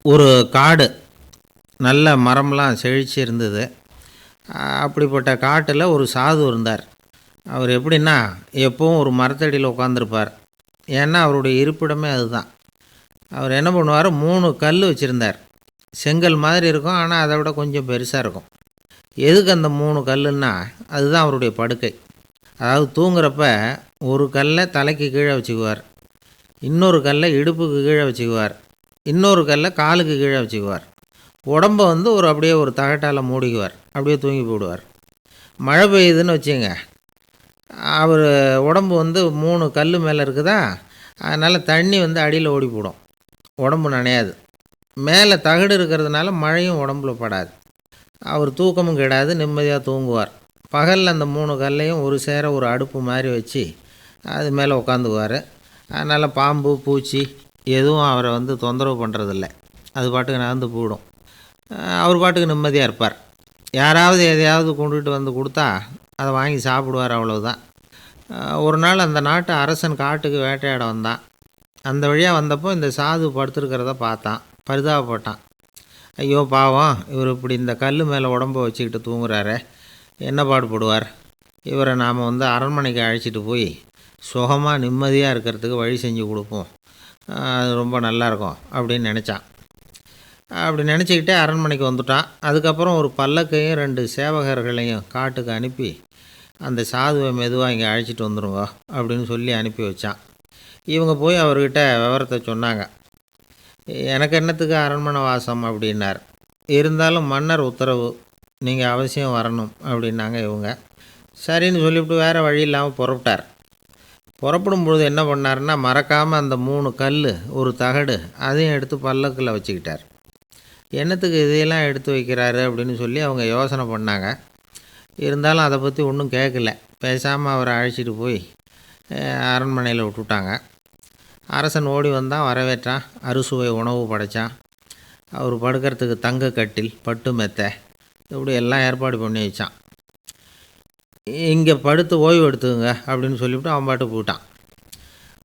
ஒரு காடு நல்ல மரம்லாம் செழிச்சு இருந்தது. அப்படிப்பட்ட காட்டில் ஒரு சாது இருந்தார். அவர் எப்படின்னா எப்பவும் ஒரு மரத்தடியில் உட்காந்துருப்பார். ஏன்னா அவருடைய இருப்பிடமே அதுதான். அவர் என்ன பண்ணுவார், 3 கல் வச்சுருந்தார். செங்கல் மாதிரி இருக்கும், ஆனால் அதை விட கொஞ்சம் பெருசாக இருக்கும். எதுக்கு அந்த 3 கல்லுன்னா அதுதான் அவருடைய படுக்கை. அதாவது தூங்குறப்ப ஒரு கல்லை தலைக்கு கீழே வச்சுக்குவார், இன்னொரு கல்லை இடுப்புக்கு கீழே வச்சுக்குவார், இன்னொரு கல்லை காலுக்கு கீழே வச்சுக்குவார். உடம்பை வந்து அப்படியே ஒரு தகட்டால் மூடிக்குவார், அப்படியே தூங்கி போடுவார். மழை பெய்யுதுன்னு வச்சுங்க, அவர் உடம்பு வந்து 3 கல் மேலே இருக்குதா, அதனால் தண்ணி வந்து அடியில் ஓடி போடும், உடம்பு நனையாது. மேலே தகடு இருக்கிறதுனால மழையும் உடம்புல படாது. அவர் தூக்கமும் கெடாது, நிம்மதியாக தூங்குவார். பகலில் அந்த 3 கல்லையும் ஒரு சேர ஒரு அடுப்பு மாதிரி வச்சு அது மேலே உட்காந்துக்குவார். அதனால் பாம்பு பூச்சி எதுவும் அவரை வந்து தொந்தரவு பண்ணுறதில்ல. அது பாட்டுக்கு நகர்ந்து போயிடும். அவர் பாட்டுக்கு நிம்மதியாக இருப்பார். யாராவது எதையாவது கொண்டுகிட்டு வந்து கொடுத்தா அதை வாங்கி சாப்பிடுவார், அவ்வளவுதான். ஒரு நாள் அந்த நாட்டு அரசன் காட்டுக்கு வேட்டையாட வந்தான். அந்த வழியாக வந்தப்போ இந்த சாது படுத்துருக்கிறத பார்த்தான், பரிதாபப்பட்டான். ஐயோ பாவம், இவர் இப்படி இந்த கல் மேலே உடம்பை வச்சுக்கிட்டு தூங்குறாரே, என்ன பாடுபடுவார். இவரை நாம் வந்து அரண்மனைக்கு அழைச்சிட்டு போய் சுகமாக நிம்மதியாக இருக்கிறதுக்கு வழி செஞ்சு கொடுப்போம், அது ரொம்ப நல்லாயிருக்கும் அப்படின்னு நினச்சான். அப்படி நினச்சிக்கிட்டே அரண்மனைக்கு வந்துட்டான். அதுக்கப்புறம் ஒரு பல்லக்கையும் 2 சேவகர்களையும் காட்டுக்கு அனுப்பி அந்த சாதுவை மெதுவாக இங்கே அழைச்சிட்டு வந்துடுங்க அப்படின்னு சொல்லி அனுப்பி வச்சான். இவங்க போய் அவர்கிட்ட விவரத்தை சொன்னாங்க. எனக்கு என்னத்துக்கு அரண்மனை வாசம் அப்படின்னார். இருந்தாலும் மன்னர் உத்தரவு, நீங்கள் அவசியம் வரணும் அப்படின்னாங்க இவங்க. சரின்னு சொல்லிவிட்டு வேறு வழி இல்லாமல் புறப்பட்டார். புறப்படும் பொழுது என்ன பண்ணார்னா, மறக்காமல் அந்த 3 கல் ஒரு தகடு அதையும் எடுத்து பல்லக்கில் வச்சுக்கிட்டார். என்னத்துக்கு இதையெல்லாம் எடுத்து வைக்கிறாரு அப்படின்னு சொல்லி அவங்க யோசனை பண்ணாங்க. இருந்தாலும் அதை பற்றி ஒன்றும் கேட்கல. பேசாமல் அவரை அழைச்சிட்டு போய் அரண்மனையில் விட்டுட்டாங்க. அரசன் ஓடி வந்தான், வரவேற்றான், அறுசுவை உணவு படைத்தான். அவர் படுக்கிறதுக்கு தங்க கட்டில், பட்டு மெத்தை, இப்படி எல்லாம் ஏற்பாடு பண்ணி வச்சான். இங்கே படுத்து ஓய்வு எடுத்துங்க அப்படின்னு சொல்லிவிட்டு அவன் பாட்டு போயிட்டான்.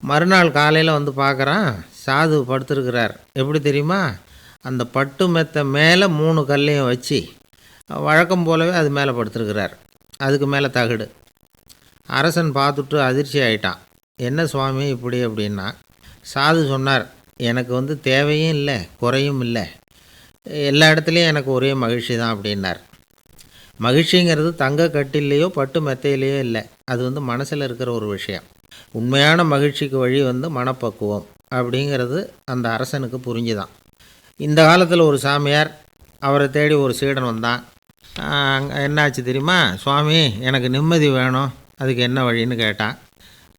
மறுநாள் காலையில் வந்து பார்க்குறான், சாது படுத்துருக்கிறார். எப்படி தெரியுமா, அந்த பட்டு மெத்தை மேலே 3 கல்லையும் வச்சு வழக்கம் போலவே அது மேலே படுத்துருக்கிறார். அதுக்கு மேலே தகடு. அரசன் பார்த்துட்டு அதிர்ச்சி ஆகிட்டான். என்ன சுவாமி இப்படி அப்படின்னா. சாது சொன்னார், எனக்கு வந்து தேவையும் இல்லை குறையும் இல்லை, எல்லா இடத்துலையும் எனக்கு ஒரே மகிழ்ச்சி தான் அப்படின்னார். மகிழ்ச்சிங்கிறது தங்க கட்டிலேயோ பட்டு மெத்தையிலேயோ இல்லை, அது வந்து மனசில் இருக்கிற ஒரு விஷயம். உண்மையான மகிழ்ச்சிக்கு வழி வந்து மனப்பக்குவம் அப்படிங்கிறது அந்த அரசனுக்கு புரிஞ்சுதான். இந்த காலத்தில் ஒரு சாமியார், அவரை தேடி ஒரு சீடன் வந்தான். என்னாச்சு தெரியுமா, சுவாமி எனக்கு நிம்மதி வேணும், அதுக்கு என்ன வழின்னு கேட்டான்.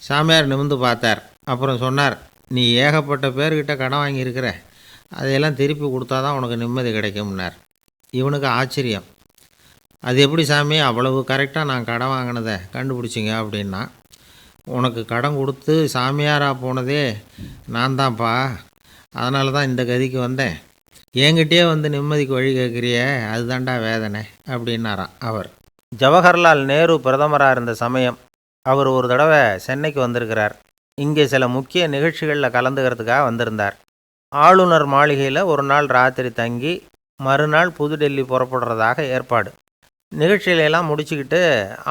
சாமியார் நிமிர்ந்து பார்த்தார். அப்புறம் சொன்னார், நீ ஏகப்பட்ட பேர்கிட்ட கடன் வாங்கியிருக்கிற, அதையெல்லாம் திருப்பி கொடுத்தா தான் உனக்கு நிம்மதி கிடைக்கும்னார். இவனுக்கு ஆச்சரியம். அது எப்படி சாமி, அவ்வளவு கரெக்டாக நான் கடன் வாங்கினதை கண்டுபிடிச்சிங்க அப்படின்னா. உனக்கு கடன் கொடுத்து சாமியாராக போனதே நான் தான்ப்பா, அதனால தான் இந்த கதிக்கு வந்தேன். என்கிட்டயே வந்து நிம்மதிக்கு வழி கேட்குறிய, அதுதான்டா வேதனை அப்படின்னாராம் அவர். ஜவஹர்லால் நேரு பிரதமராக இருந்த சமயம் அவர் ஒரு தடவை சென்னைக்கு வந்திருக்கிறார். இங்கே சில முக்கிய நிகழ்ச்சிகளில் கலந்துக்கிறதுக்காக வந்திருந்தார். ஆளுநர் மாளிகையில் ஒரு நாள் ராத்திரி தங்கி மறுநாள் புதுடெல்லி புறப்படுறதாக ஏற்பாடு. நிகழ்ச்சியிலெல்லாம் முடிச்சுக்கிட்டு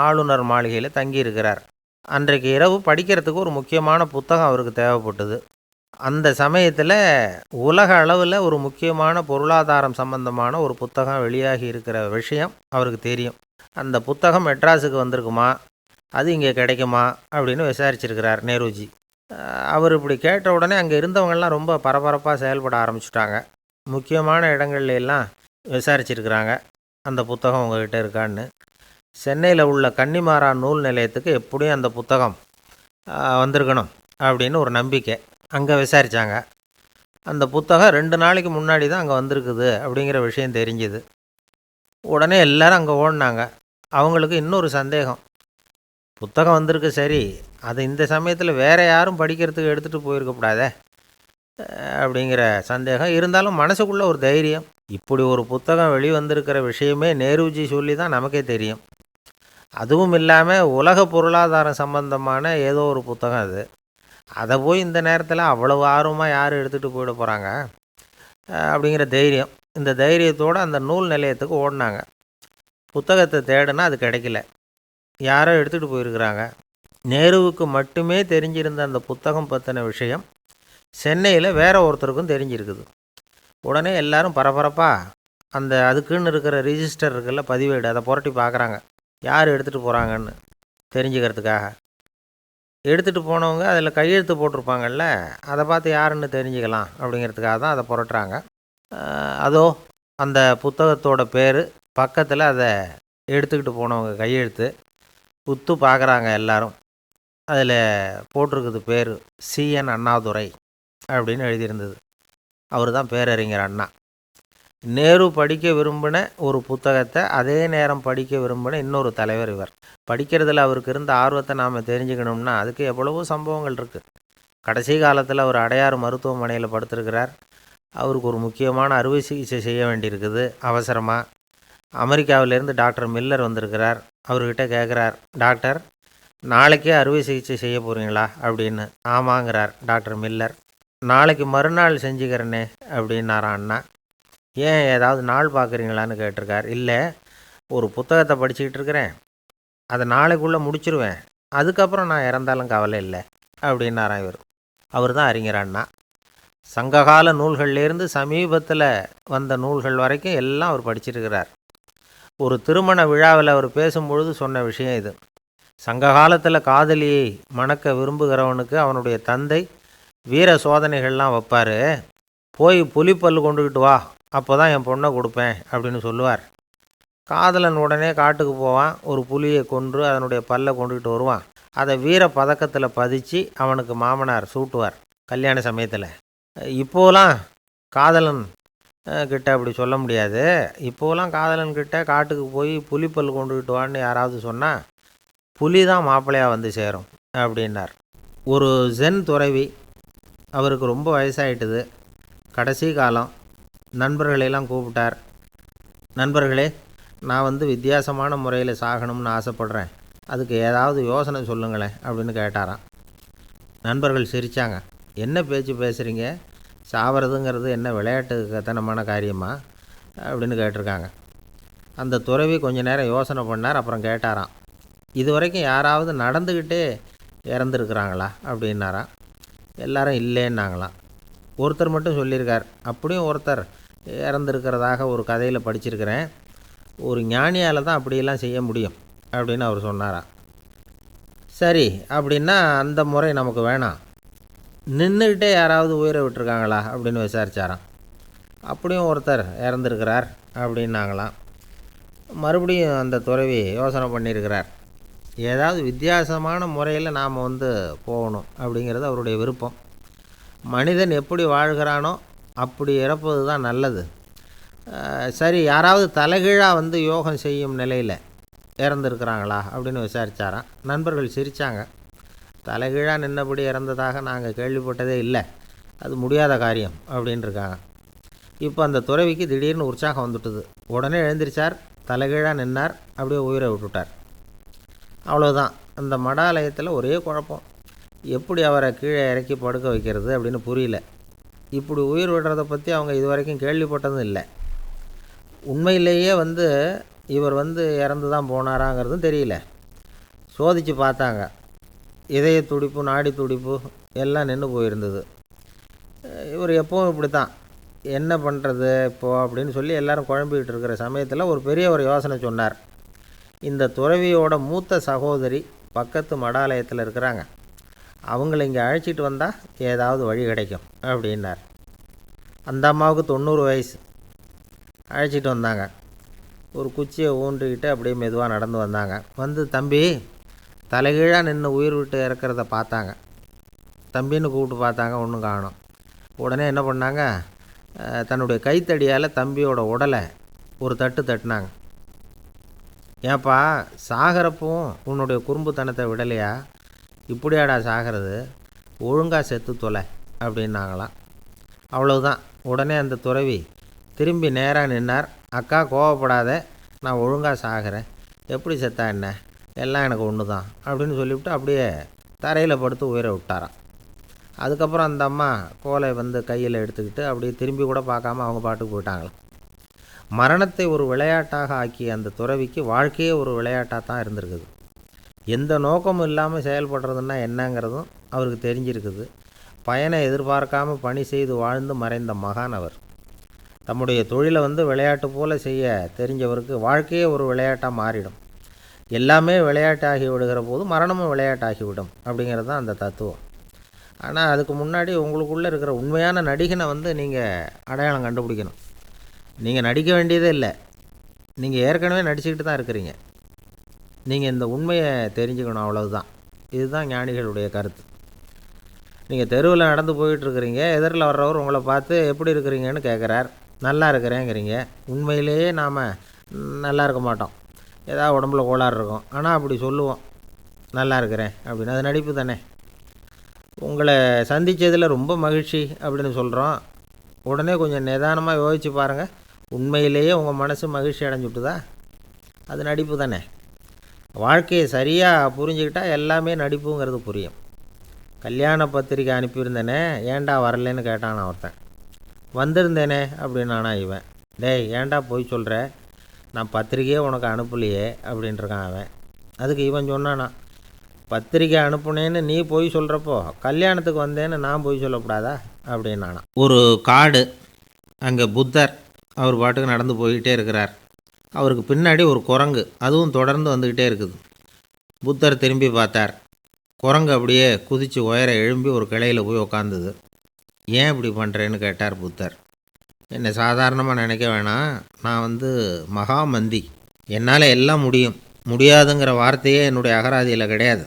ஆளுநர் மாளிகையில் தங்கியிருக்கிறார். அன்றைக்கு இரவு படிக்கிறதுக்கு ஒரு முக்கியமான புத்தகம் அவருக்கு தேவைப்பட்டது. அந்த சமயத்தில் உலக அளவில் ஒரு முக்கியமான பொருளாதாரம் சம்பந்தமான ஒரு புத்தகம் வெளியாகி இருக்கிற விஷயம் அவருக்கு தெரியும். அந்த புத்தகம் மெட்ராஸுக்கு வந்திருக்குமா, அது இங்கே கிடைக்குமா அப்படின்னு விசாரிச்சிருக்கிறார் நேருஜி. அவர் இப்படி கேட்ட உடனே அங்கே இருந்தவங்கெல்லாம் ரொம்ப பரபரப்பாக செயல்பட ஆரம்பிச்சுட்டாங்க. முக்கியமான இடங்கள்ல எல்லாம் விசாரிச்சிருக்கிறாங்க, அந்த புத்தகம் உங்கள்கிட்ட இருக்கான்னு. சென்னையில் உள்ள கன்னிமாரா நூல் நிலையத்துக்கு எப்படியும் அந்த புத்தகம் வந்திருக்கணும் அப்படின்னு ஒரு நம்பிக்கை. அங்கே விசாரித்தாங்க. அந்த புத்தகம் 2 நாளைக்கு முன்னாடி தான் அங்கே வந்திருக்குது அப்படிங்கிற விஷயம் தெரிஞ்சுது. உடனே எல்லோரும் அங்கே ஓடினாங்க. அவங்களுக்கு இன்னொரு சந்தேகம், புத்தகம் வந்திருக்கு சரி, அது இந்த சமயத்தில் வேறு யாரும் படிக்கிறதுக்கு எடுத்துகிட்டு போயிருக்கக்கூடாதே அப்படிங்கிற சந்தேகம். இருந்தாலும் மனசுக்குள்ளே ஒரு தைரியம், இப்படி ஒரு புத்தகம் வெளிவந்திருக்கிற விஷயமே நேருஜி சொல்லி தான் நமக்கே தெரியும். அதுவும் இல்லாமல் உலக பொருளாதாரம் சம்பந்தமான ஏதோ ஒரு புத்தகம் அது. அதை போய் இந்த நேரத்தில் அவ்வளவு ஆர்வமாக யார் எடுத்துகிட்டு போயிட போகிறாங்க. அப்படிங்கிற தைரியம். இந்த தைரியத்தோடு அந்த நூல் நிலையத்துக்கு ஓடினாங்க. புத்தகத்தை தேடினா அது கிடைக்கல. யாரோ எடுத்துகிட்டு போயிருக்கிறாங்க. நேருவுக்கு மட்டுமே தெரிஞ்சிருந்த அந்த புத்தகம் பற்றின விஷயம் சென்னையில் வேற ஒருத்தருக்கும் தெரிஞ்சிருக்குது. உடனே எல்லாரும் பரபரப்பாக அந்த அதுக்குன்னு இருக்கிற ரிஜிஸ்டர் இருக்குல்ல, பதிவேடு, அதை புரட்டி பார்க்குறாங்க யார் எடுத்துகிட்டு போகிறாங்கன்னு தெரிஞ்சுக்கிறதுக்காக. எடுத்துகிட்டு போனவங்க அதில் கையெழுத்து போட்டிருப்பாங்கல்ல, அதை பார்த்து யாருன்னு தெரிஞ்சுக்கலாம் அப்படிங்கிறதுக்காக தான் அதை புரட்டுறாங்க. அதோ அந்த புத்தகத்தோட பேர் பக்கத்தில் அதை எடுத்துக்கிட்டு போனவங்க கையெழுத்து உத்து பார்க்குறாங்க எல்லாரும். அதில் போட்டிருக்குது பேர் CN அண்ணாதுரை அப்படின்னு எழுதியிருந்தது. அவர் தான் பேரறிஞர் அண்ணா. நேரு படிக்க விரும்பின ஒரு புத்தகத்தை அதே நேரம் படிக்க விரும்பின இன்னொரு தலைவர் இவர். படிக்கிறதுல அவருக்கு இருந்த ஆர்வத்தை நாம் தெரிஞ்சுக்கணும்னா அதுக்கு எவ்வளவோ சம்பவங்கள் இருக்குது. கடைசி காலத்தில் அவர் அடையாறு மருத்துவமனையில் படுத்திருக்கிறார். அவருக்கு ஒரு முக்கியமான அறுவை சிகிச்சை செய்ய வேண்டியிருக்குது அவசரமாக. அமெரிக்காவிலேருந்து டாக்டர் மில்லர் வந்திருக்கிறார். அவர்கிட்ட கேட்குறார், டாக்டர் நாளைக்கே அறுவை சிகிச்சை செய்ய போகிறீங்களா அப்படின்னு. ஆமாங்கிறார் டாக்டர் மில்லர். நாளைக்கு மறுநாள் செஞ்சுக்கிறேனே அப்படின்னாரான் அண்ணா. ஏன் ஏதாவது நாள் பார்க்குறீங்களான்னு கேட்டிருக்கார். இல்லை, ஒரு புத்தகத்தை படிச்சுக்கிட்டு இருக்கிறேன், அதை நாளைக்குள்ளே முடிச்சிருவேன், அதுக்கப்புறம் நான் இறந்தாலும் கவலை இல்லை அப்படின்னாரான் இவர். அவர் தான் அறிஞர் அண்ணா. சங்ககால நூல்கள்லேருந்து சமீபத்தில் வந்த நூல்கள் வரைக்கும் எல்லாம் அவர் படிச்சிருக்கிறார். ஒரு திருமண விழாவில் அவர் பேசும்பொழுது சொன்ன விஷயம் இது. சங்க காலத்தில் காதலியை மணக்க விரும்புகிறவனுக்கு அவனுடைய தந்தை வீர சோதனைகள்லாம் வைப்பார். போய் புலிப்பல் கொண்டுக்கிட்டு வா, அப்போ தான் என் பொண்ணை கொடுப்பேன் அப்படின்னு சொல்லுவார். காதலன் உடனே காட்டுக்கு போவான், ஒரு புலியை கொன்று அதனுடைய பல்லை கொண்டுக்கிட்டு வருவான். அதை வீர பதக்கத்தில் பதிச்சு அவனுக்கு மாமனார் சூட்டுவார் கல்யாண சமயத்தில். இப்போலாம் காதலன் கிட்ட அப்படி சொல்ல முடியாது. இப்போலாம் காதலன்கிட்ட காட்டுக்கு போய் புலிப்பல் கொண்டுக்கிட்டு வான்னு யாராவது சொன்னால் புலி தான் மாப்பிள்ளையாக வந்து சேரும் அப்படின்னார். ஒரு ஜென் துறவி, அவருக்கு ரொம்ப வயசாகிட்டுது, கடைசி காலம். நண்பர்களெல்லாம் கூப்பிட்டார். நண்பர்களே, நான் வித்தியாசமான முறையில் சாகணும்னு ஆசைப்படுறேன், அதுக்கு ஏதாவது யோசனை சொல்லுங்களேன் அப்படின்னு கேட்டாராம். நண்பர்கள் சிரித்தாங்க. என்ன பேச்சு பேசுகிறீங்க, சாவறதுங்கிறது என்ன விளையாட்டு கத்தனமான காரியமா அப்படின்னு கேட்டிருக்காங்க. அந்த துறவி கொஞ்ச நேரம் யோசனை பண்ணார். அப்புறம் கேட்டாராம், இது வரைக்கும் யாராவது நடந்துக்கிட்டே இறந்துருக்குறாங்களா அப்படின்னாராம். எல்லாரும் இல்லைன்னாங்களாம். ஒருத்தர் மட்டும் சொல்லியிருக்கார், அப்படியும் ஒருத்தர் இறந்துருக்கிறதாக ஒரு கதையில் படிச்சிருக்கிறேன், ஒரு ஞானியால் தான் அப்படியெல்லாம் செய்ய முடியும் அப்படின்னு அவர் சொன்னாராம். சரி, அப்படின்னா அந்த முறை நமக்கு வேணாம், நின்றுக்கிட்டே யாராவது உயிரை விட்டுருக்காங்களா அப்படின்னு விசாரித்தாராம். அப்படியும் ஒருத்தர் இறந்துருக்கிறார் அப்படின்னாங்களாம். மறுபடியும் அந்த துறவி யோசனை பண்ணியிருக்கிறார். ஏதாவது வித்தியாசமான முறையில் நாம் போகணும் அப்படிங்கிறது அவருடைய விருப்பம். மனிதன் எப்படி வாழ்கிறானோ அப்படி இறப்பது தான் நல்லது. சரி, யாராவது தலைகீழாக யோகம் செய்யும் நிலையில் இறந்துருக்கிறாங்களா அப்படின்னு விசாரித்தாராம். நண்பர்கள் சிரித்தாங்க. தலைகீழாக நின்னபடி இறந்ததாக நாங்கள் கேள்விப்பட்டதே இல்லை, அது முடியாத காரியம் அப்படின்னு இருக்காங்க. இப்போ அந்த துறவிக்கு திடீர்னு உற்சாகம் வந்துட்டுது. உடனே எழுந்திரிச்சார், தலைகீழாக நின்னார், அப்படியே உயிரை விட்டுட்டார். அவ்வளோதான். அந்த மடாலயத்தில் ஒரே குழப்பம். எப்படி அவரை கீழே இறக்கி படுக்க வைக்கிறது அப்படின்னு புரியல. இப்படி உயிர் விடுறதை பற்றி அவங்க இது வரைக்கும் கேள்விப்பட்டதும் இல்லை. உண்மையிலேயே இவர் இறந்து தான் போனாராங்கிறதும் தெரியல. சோதித்து பார்த்தாங்க. இதய துடிப்பு, நாடி துடிப்பு எல்லாம் நின்று போயிருந்தது. இவர் எப்போவும் இப்படி தான், என்ன பண்ணுறது இப்போது அப்படின்னு சொல்லி எல்லோரும் குழம்பிக்கிட்டு இருக்கிற சமயத்தில் ஒரு பெரிய ஒரு யோசனை சொன்னார். இந்த துறவியோட மூத்த சகோதரி பக்கத்து மடாலயத்தில் இருக்கிறாங்க, அவங்கள இங்கே அழைச்சிட்டு வந்தால் ஏதாவது வழி கிடைக்கும் அப்படின்னார். அந்த அம்மாவுக்கு 90 வயசு. அழைச்சிட்டு வந்தாங்க. ஒரு குச்சியை ஊன்றிக்கிட்டு அப்படியே மெதுவாக நடந்து வந்தாங்க. தம்பி, தலைகீழாக நின்று உயிர் விட்டு இறக்கிறத பார்த்தாங்க. தம்பின்னு கூப்பிட்டு பார்த்தாங்க, ஒன்றும் காணோம். உடனே என்ன பண்ணாங்க, தன்னுடைய கைத்தடியால் தம்பியோட உடலை ஒரு தட்டு தட்டினாங்க. ஏப்பா, சாகிறப்பவும் உன்னுடைய குறும்புத்தனத்தை விடலையா, இப்படியாடா சாகிறது, ஒழுங்காக செத்து தொலை அப்படின்னாங்களாம். அவ்வளவுதான். உடனே அந்த துறவி திரும்பி நேராக நின்னார். அக்கா, கோவப்படாத, நான் ஒழுங்காக சாகிறேன், எப்படி செத்தா என்ன, எல்லாம் எனக்கு ஒன்று தான் அப்படின்னு சொல்லிவிட்டு அப்படியே தரையில் படுத்து உயிரை விட்டாராம். அதுக்கப்புறம் அந்த அம்மா கோலை வந்து கையில் எடுத்துக்கிட்டு அப்படியே திரும்பி கூட பார்க்காம அவங்க பாட்டுக்கு போயிட்டாங்களாம். மரணத்தை ஒரு விளையாட்டாக ஆக்கிய அந்த துறவிக்கு வாழ்க்கையே ஒரு விளையாட்டாக தான் இருந்திருக்குது. எந்த நோக்கமும் இல்லாமல் செயல்படுறதுன்னா என்னங்கிறதும் அவருக்கு தெரிஞ்சிருக்குது. பயனை எதிர்பார்க்காம பணி செய்து வாழ்ந்து மறைந்த மகான் அவர். தம்முடைய தொழிலை வந்து விளையாட்டு போல் செய்ய தெரிஞ்சவருக்கு வாழ்க்கையே ஒரு விளையாட்டாக மாறிடும். எல்லாமே விளையாட்டாகி விடுகிற போது மரணமும் விளையாட்டாகிவிடும் அப்படிங்கிறது தான் அந்த தத்துவம். ஆனால் அதுக்கு முன்னாடி உங்களுக்குள்ளே இருக்கிற உண்மையான நடிகனை வந்து நீங்கள் அடையாளம் கண்டுபிடிக்கணும். நீங்கள் நடிக்க வேண்டியதே இல்லை, நீங்கள் ஏற்கனவே நடிச்சுக்கிட்டு தான் இருக்கிறீங்க. நீங்கள் இந்த உண்மையை தெரிஞ்சுக்கணும், அவ்வளவுதான். இதுதான் ஞானிகளுடைய கருத்து. நீங்கள் தெருவில் நடந்து போயிட்டுருக்கிறீங்க, எதிரில் வர்றவர் உங்களை பார்த்து எப்படி இருக்கிறீங்கன்னு கேட்குறார். நல்லா இருக்கிறேங்கிறீங்க. உண்மையிலேயே நாம் நல்லா இருக்க மாட்டோம், ஏதாவது உடம்புல கோளாறு இருக்கும். ஆனால் அப்படி சொல்லுவோம் நல்லா இருக்கிறேன் அப்படின்னு. அது நடிப்பு தானே. உங்களை சந்தித்ததில் ரொம்ப மகிழ்ச்சி அப்படின்னு சொல்கிறோம். உடனே கொஞ்சம் நிதானமாக யோசித்து பாருங்கள், உண்மையிலேயே உங்கள் மனசு மகிழ்ச்சி அடைஞ்சுட்டுதா? அது நடிப்பு தானே. வாழ்க்கையை சரியாக புரிஞ்சுக்கிட்டால் எல்லாமே நடிப்புங்கிறது புரியும். கல்யாண பத்திரிக்கை அனுப்பியிருந்தேனே, ஏன்டா வரலன்னு கேட்டான் ஒருத்தன். வந்திருந்தேனே அப்படின்னானா இவன். டேய், ஏன்டா போய் சொல்கிற, நான் பத்திரிக்கையே உனக்கு அனுப்பலையே அப்படின்ட்டுருக்கான் அவன். அதுக்கு இவன் சொன்னானா, பத்திரிக்கை அனுப்புனேன்னு நீ போய் சொல்கிறப்போ கல்யாணத்துக்கு வந்தேன்னு நான் போய் சொல்லக்கூடாதா அப்படின்னானா. ஒரு காடு, அங்கே புத்தர் அவர் பாட்டுக்கு நடந்து போய்கிட்டே இருக்கிறார். அவருக்கு பின்னாடி ஒரு குரங்கு, அதுவும் தொடர்ந்து வந்துக்கிட்டே இருக்குது. புத்தர் திரும்பி பார்த்தார். குரங்கு அப்படியே குதித்து உயர எழும்பி ஒரு கிளையில் போய் உக்காந்துது. ஏன் இப்படி பண்ணுறேன்னு கேட்டார் புத்தர். என்னை சாதாரணமாக நினைக்க வேணாம், நான் வந்து மகாமந்தி, என்னால் எல்லாம் முடியும், முடியாதுங்கிற வார்த்தையே என்னுடைய அகராதியில் கிடையாது,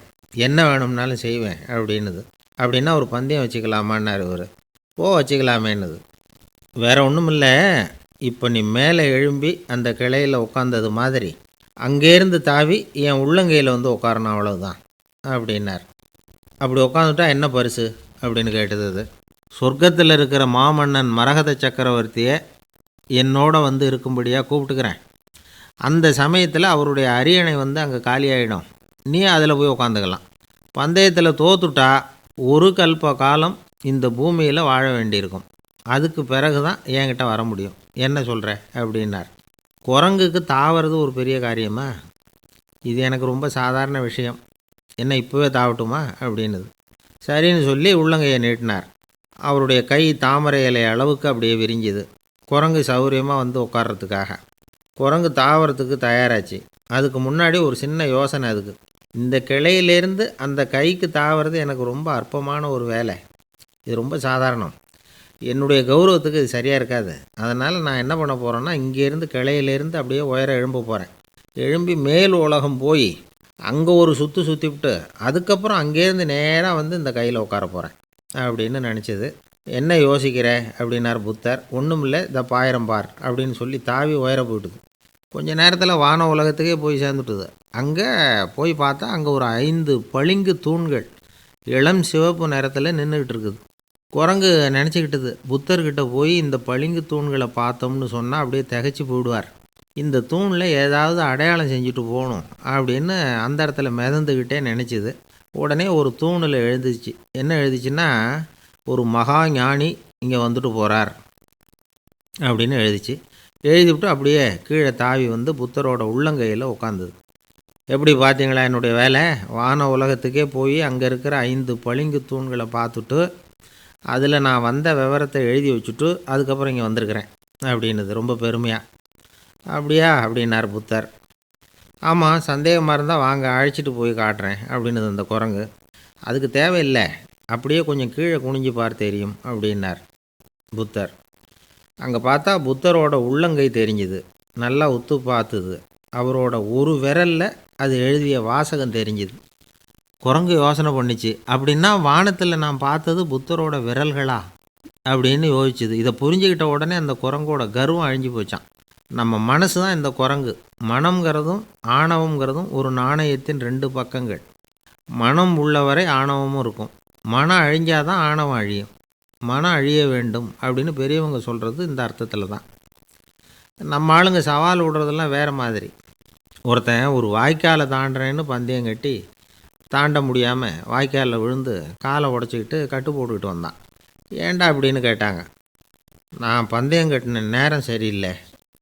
என்ன வேணும்னாலும் செய்வேன் அப்படின்னுது. அப்படின்னா ஒரு பந்தயம் வச்சுக்கலாமான்னார் இவர். வச்சுக்கலாமேன்னுது. வேற ஒன்றும் இல்லை, இப்போ நீ மேலே எழும்பி அந்த கிளையில் உட்காந்தது மாதிரி அங்கேருந்து தாவி என் உள்ளங்கையில் வந்து உட்காரணும், அவ்வளவுதான் அப்படின்னார். அப்படி உட்காந்துட்டா என்ன பரிசு அப்படின்னு கேட்டது அது. சொர்க்கத்தில் இருக்கிற மாமன்னன் மரகத சக்கரவர்த்தியை என்னோட வந்து இருக்கும்படியாக கூப்பிட்டுக்கிறேன். அந்த சமயத்தில் அவருடைய அரியணை வந்து அங்கே காலியாகிடும், நீ அதில் போய் உட்காந்துக்கலாம். பந்தயத்தில் தோத்துட்டா ஒரு கல்ப காலம் இந்த பூமியில் வாழ வேண்டியிருக்கும், அதுக்கு பிறகு தான் என்கிட்ட வர முடியும், என்ன சொல்கிற அப்படின்னார். குரங்குக்கு தாவறது ஒரு பெரிய காரியமா? இது எனக்கு ரொம்ப சாதாரண விஷயம், என்ன இப்போவே தாவட்டுமா அப்படின்னுது. சரின்னு சொல்லி உள்ளங்கையை நீட்டினார். அவருடைய கை தாமரை இலை அளவுக்கு அப்படியே விரிஞ்சுது. குரங்கு சௌகரியமாக வந்து உட்கார்றதுக்காக. குரங்கு தாவறதுக்கு தயாராச்சு. அதுக்கு முன்னாடி ஒரு சின்ன யோசனை அதுக்கு. இந்த கிளையிலேருந்து அந்த கைக்கு தாவறது எனக்கு ரொம்ப அற்பமான ஒரு வேலை, இது ரொம்ப சாதாரணம், என்னுடைய கௌரவத்துக்கு இது சரியாக இருக்காது. அதனால் நான் என்ன பண்ண போகிறேன்னா, இங்கேருந்து கிளையிலேருந்து அப்படியே உயர எழும்ப போகிறேன். எழும்பி மேல் உலகம் போய் அங்கே ஒரு சுற்றிவிட்டு அதுக்கப்புறம் அங்கேருந்து நேராக வந்து இந்த கையில் உட்கார போகிறேன் அப்படின்னு நினச்சிது. என்ன யோசிக்கிற அப்படின்னார் புத்தர். ஒன்றும் இல்லை, இந்த பாயிரம் பார் அப்படின்னு சொல்லி தாவி உயர போயிட்டுது. கொஞ்ச நேரத்தில் வான உலகத்துக்கே போய் சேர்ந்துட்டுது. அங்கே போய் பார்த்தா அங்கே ஒரு 5 பளிங்கு தூண்கள் இளம் சிவப்பு நிறத்தில் நின்றுக்கிட்டு இருக்குது. குரங்கு நினச்சிக்கிட்டது, புத்தர்கிட்ட போய் இந்த பளிங்கு தூண்களை பார்த்தோம்னு சொன்னால் அப்படியே திகைச்சு போயிடுவார், இந்த தூணில் ஏதாவது அடையாளம் செஞ்சுட்டு போகணும் அப்படின்னு அந்த இடத்துல மிதந்துக்கிட்டே நினச்சிது. உடனே ஒரு தூணில் எழுதிச்சு. என்ன எழுதிச்சுன்னா, ஒரு மகா ஞானி இங்கே வந்துட்டு போகிறார் அப்படின்னு எழுதிச்சு. எழுதிவிட்டு அப்படியே கீழே தாவி வந்து புத்தரோட உள்ளங்கையில் உட்காந்துது. எப்படி பார்த்தீங்களா என்னுடைய வேலை? வான உலகத்துக்கே போய் அங்கே இருக்கிற 5 பளிங்கு தூண்களை பார்த்துட்டு அதில் நான் வந்த விவரத்தை எழுதி வச்சுட்டு அதுக்கப்புறம் இங்கே வந்திருக்கிறேன் அப்படின்னுது ரொம்ப பெருமையாக. அப்படியா அப்படின்னார் புத்தர். ஆமாம், சந்தேகமாக இருந்தால் வாங்க, அழைச்சிட்டு போய் காட்டுறேன் அப்படின்னுது அந்த குரங்கு. அதுக்கு தேவையில்லை, அப்படியே கொஞ்சம் கீழே குனிஞ்சு பார்த்து தெரியும் அப்படின்னார் புத்தர். அங்கே பார்த்தா புத்தரோட உள்ளங்கை தெரிஞ்சுது. நல்லா உத்து பார்த்துது. அவரோட ஒரு விரலில் அது எழுதிய வாசகம் தெரிஞ்சுது. குரங்கு யோசனை பண்ணிச்சு, அப்படின்னா வானத்தில் நான் பார்த்தது புத்தரோட விரல்களா அப்படின்னு யோசிச்சுது. இதை புரிஞ்சுக்கிட்ட உடனே அந்த குரங்கோட கர்வம் அழிஞ்சு போச்சான். நம்ம மனசு தான் இந்த குரங்கு. மனம்ங்கிறதும் ஆணவங்கிறதும் ஒரு நாணயத்தின் 2 பக்கங்கள். மனம் உள்ளவரை ஆணவமும் இருக்கும். மனம் அழிஞ்சாதான் ஆணவம் அழியும். மனம் அழிய வேண்டும் அப்படின்னு பெரியவங்க சொல்கிறது இந்த அர்த்தத்தில் தான். நம்ம ஆளுங்க சவால் விடுறதெல்லாம் வேறு மாதிரி. ஒருத்தன் ஒரு வாய்க்காலை தாண்டுறேன்னு பந்தயம் கட்டி தாண்ட முடியாமல் வாய்க்காலில் விழுந்து காலை உடச்சிக்கிட்டு கட்டு போட்டுக்கிட்டு வந்தான். ஏன்டா அப்படின்னு கேட்டாங்க. நான் பந்தயம் கட்டின நேரம் சரியில்லை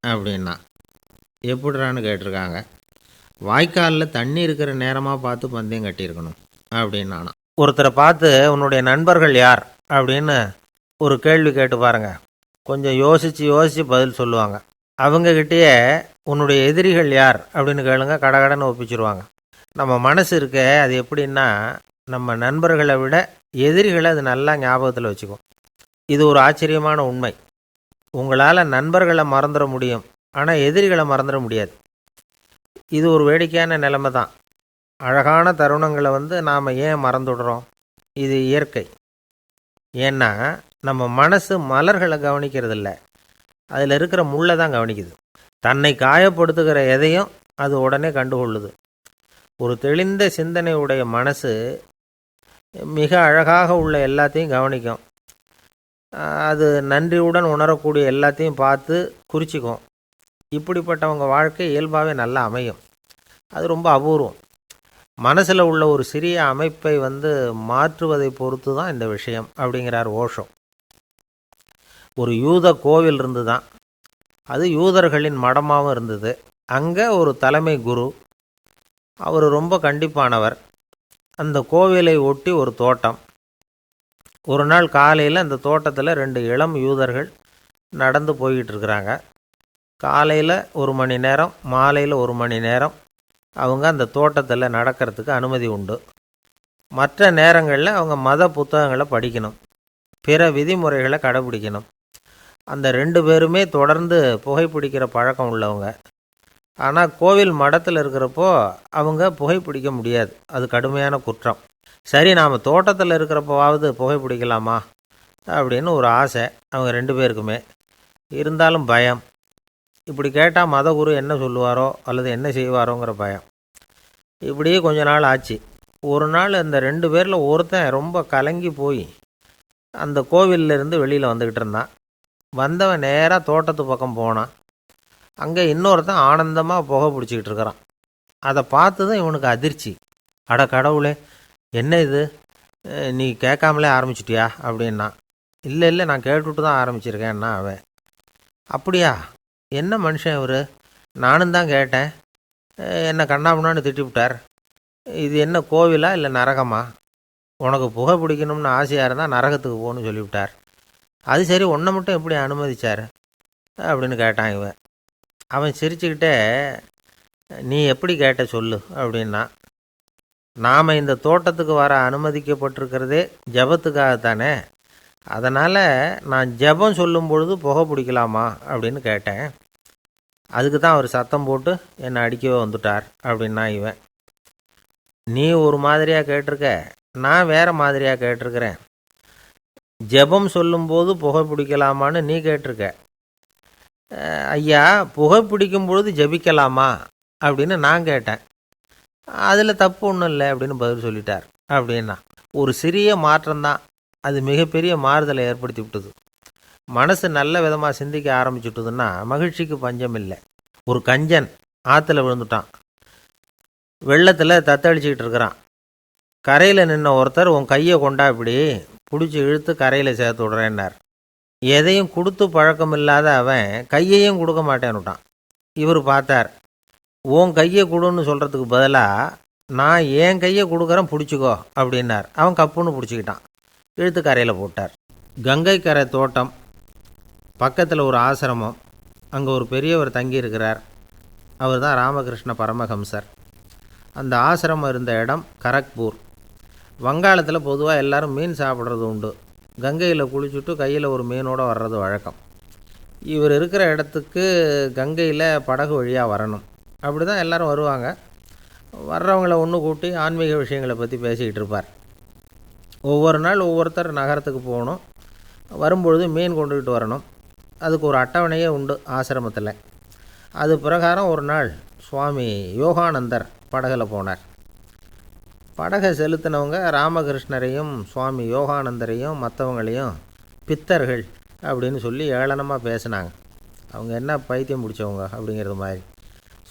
அப்படின்னா. எப்படிறான்னு கேட்டிருக்காங்க. வாய்க்காலில் தண்ணி இருக்கிற நேரமாக பார்த்து பந்தயம் கட்டியிருக்கணும் அப்படின்னானா. ஒருத்தரை பார்த்து உன்னுடைய நண்பர்கள் யார் அப்படின்னு ஒரு கேள்வி கேட்டு பாருங்க. கொஞ்சம் யோசித்து பதில் சொல்லுவாங்க. அவங்கக்கிட்டேயே உன்னுடைய எதிரிகள் யார் அப்படின்னு கேளுங்க, கடகடன்னு ஒப்பிச்சிருவாங்க. நம்ம மனசு இருக்க அது எப்படின்னா, நம்ம நண்பர்களை விட எதிரிகளை அது நல்லா ஞாபகத்தில் வச்சுக்கும். இது ஒரு ஆச்சரியமான உண்மை. உங்களால் நண்பர்களை மறந்துட முடியும், ஆனால் எதிரிகளை மறந்துட முடியாது. இது ஒரு வேடிக்கையான நிலைமை தான். அழகான தருணங்களை நாம் ஏன் மறந்துடுறோம்? இது இயற்கை. ஏன்னா நம்ம மனசு மலர்களை கவனிக்கிறதில்ல, அதில் இருக்கிற முள்ளை தான் கவனிக்குது. தன்னை காயப்படுத்துகிற எதையும் அது உடனே கண்டுகொள்ளுது. ஒரு தெளிந்த சிந்தனை உடைய மனசு மிக அழகாக உள்ள எல்லாத்தையும் கவனிக்கும். அது நன்றியுடன் உணரக்கூடிய எல்லாத்தையும் பார்த்து குறிச்சிக்கும். இப்படிப்பட்டவங்க வாழ்க்கை இயல்பாகவே நல்லா அமையும். அது ரொம்ப அபூர்வம். மனசில் உள்ள ஒரு சிறிய அமைப்பை மாற்றுவதை பொறுத்து தான் இந்த விஷயம் அப்படிங்கிறார் ஓஷோ. ஒரு யூத கோவில் இருந்து தான், அது யூதர்களின் மடமாகவும் இருந்தது. அங்கே ஒரு தலைமை குரு, அவர் ரொம்ப கண்டிப்பானவர். அந்த கோவிலை ஒட்டி ஒரு தோட்டம். ஒரு நாள் காலையில் அந்த தோட்டத்தில் 2 இளம் யூதர்கள் நடந்து போய்கிட்டு இருக்கிறாங்க. காலையில் 1 மணி நேரம், மாலையில் 1 மணி நேரம் அவங்க அந்த தோட்டத்தில் நடக்கிறதுக்கு அனுமதி உண்டு. மற்ற நேரங்களில் அவங்க மத புத்தகங்களை படிக்கணும், பிற விதிமுறைகளை கடைபிடிக்கணும். அந்த 2 பேருமே தொடர்ந்து புகைப்பிடிக்கிற பழக்கம் உள்ளவங்க. ஆனால் கோவில் மடத்தில் இருக்கிறப்போ அவங்க புகைப்பிடிக்க முடியாது, அது கடுமையான குற்றம். சரி, நாம் தோட்டத்தில் இருக்கிறப்போவாவது புகைப்பிடிக்கலாமா அப்படின்னு ஒரு ஆசை அவங்க 2 பேருக்குமே. இருந்தாலும் பயம். இப்படி கேட்டால் மதகுரு என்ன சொல்லுவாரோ அல்லது என்ன செய்வாரோங்கிற பயம். இப்படியே கொஞ்ச நாள் ஆச்சு. ஒரு நாள் அந்த 2 பேரில் ஒருத்தன் ரொம்ப கலங்கி போய் அந்த கோவிலிருந்து வெளியில் வந்துக்கிட்டு இருந்தான். வந்தவன் நேராக தோட்டத்து பக்கம் போனான். அங்கே இன்னொருத்தன் ஆனந்தமாக புகை பிடிச்சிக்கிட்டு இருக்கிறான். அதை பார்த்து தான் இவனுக்கு அதிர்ச்சி. அட கடவுளே, என்ன இது, நீ கேட்காமலே ஆரம்பிச்சிட்டியா அப்படின்னா. இல்லை நான் கேட்டுவிட்டு தான் ஆரம்பிச்சிருக்கேன்னா அவன். அப்படியா, என்ன மனுஷன் இவர், நானும் தான் கேட்டேன், என்னை கண்ணாமுன்னான்னு திட்டிவிட்டார். இது என்ன கோவிலா இல்லை நரகமா? உனக்கு புகை பிடிக்கணும்னு ஆசையாக இருந்தால் நரகத்துக்கு போகணும்னு சொல்லிவிட்டார். அது சரி, உன்னை மட்டும் எப்படி அனுமதிச்சார் அப்படின்னு கேட்டான் இவன். அவன் சிரிச்சுக்கிட்டே, நீ எப்படி கேட்ட சொல்லு அப்படின்னா. நாம் இந்த தோட்டத்துக்கு வர அனுமதிக்கப்பட்டிருக்கிறதே ஜபத்துக்காகத்தானே, அதனால் நான் ஜபம் சொல்லும் பொழுது புகை பிடிக்கலாமா அப்படின்னு கேட்டேன். அதுக்கு தான் அவர் சத்தம் போட்டு என்னை அடிக்கவே வந்துட்டார் அப்படின்னா இவன். நீ ஒரு மாதிரியாக கேட்டிருக்க, நான் வேறு மாதிரியாக கேட்டிருக்கிறேன். ஜெபம் சொல்லும்போது புகை பிடிக்கலாமான்னு நீ கேட்டிருக்க. ஐயா, புகை பிடிக்கும் பொழுது ஜபிக்கலாமா அப்படின்னு நான் கேட்டேன். அதில் தப்பு ஒன்றும் இல்லை அப்படின்னு பதில் சொல்லிட்டார் அப்படின்னா. ஒரு சிறிய மாற்றம்தான் அது மிகப்பெரிய மாறுதலை ஏற்படுத்தி விட்டது. மனசு நல்ல விதமாக சிந்திக்க ஆரம்பிச்சுட்டுதுன்னா மகிழ்ச்சிக்கு பஞ்சம் இல்லை. ஒரு கஞ்சன் ஆற்றுல விழுந்துட்டான். வெள்ளத்தில் தத்தளிச்சிக்கிட்டு இருக்கிறான். கரையில் நின்ன ஒருத்தர், உன் கையை கொண்டா இப்படி பிடிச்சி இழுத்து கரையில் சேர்த்து விடுறேன்னார். எதையும் கொடுத்து பழக்கம் இல்லாத அவன் கையையும் கொடுக்க மாட்டேன்னுட்டான். இவர் பார்த்தார். உன் கையை கொடுன்னு சொல்கிறதுக்கு பதிலாக நான் என் கையை கொடுக்குறேன், பிடிச்சிக்கோ அப்படின்னார். அவன் கப்புன்னு பிடிச்சிக்கிட்டான், இழுத்து கரையில் போட்டார். கங்கை கரை தோட்டம் பக்கத்தில் ஒரு ஆசிரமம். அங்கே ஒரு பெரியவர் தங்கியிருக்கிறார். அவர் தான் ராமகிருஷ்ண பரமஹம்சர். அந்த ஆசிரமம் இருந்த இடம் கரக்பூர். வங்காளத்தில் பொதுவாக எல்லோரும் மீன் சாப்பிட்றது உண்டு. கங்கையில் குளிச்சுட்டு கையில் ஒரு மீனோடு வர்றது வழக்கம். இவர் இருக்கிற இடத்துக்கு கங்கையில் படகு வழியாக வரணும். அப்படி தான் எல்லோரும் வருவாங்க. வர்றவங்களை ஒன்று கூட்டி ஆன்மீக விஷயங்களை பற்றி பேசிக்கிட்டு இருப்பார். ஒவ்வொரு நாள் ஒவ்வொருத்தர் நகரத்துக்கு போகணும். வரும்பொழுது மீன் கொண்டுக்கிட்டு வரணும். அதுக்கு ஒரு அட்டவணையே உண்டு ஆசிரமத்தில். அது பிரகாரம் ஒரு நாள் சுவாமி யோகானந்தர் படகில் போனார். படகை செலுத்தினவங்க ராமகிருஷ்ணரையும் சுவாமி யோகானந்தரையும் மற்றவங்களையும் பித்தர்கள் அப்படின்னு சொல்லி ஏளனமாக பேசினாங்க. அவங்க என்ன பைத்தியம் பிடிச்சவங்க அப்படிங்கிறது மாதிரி.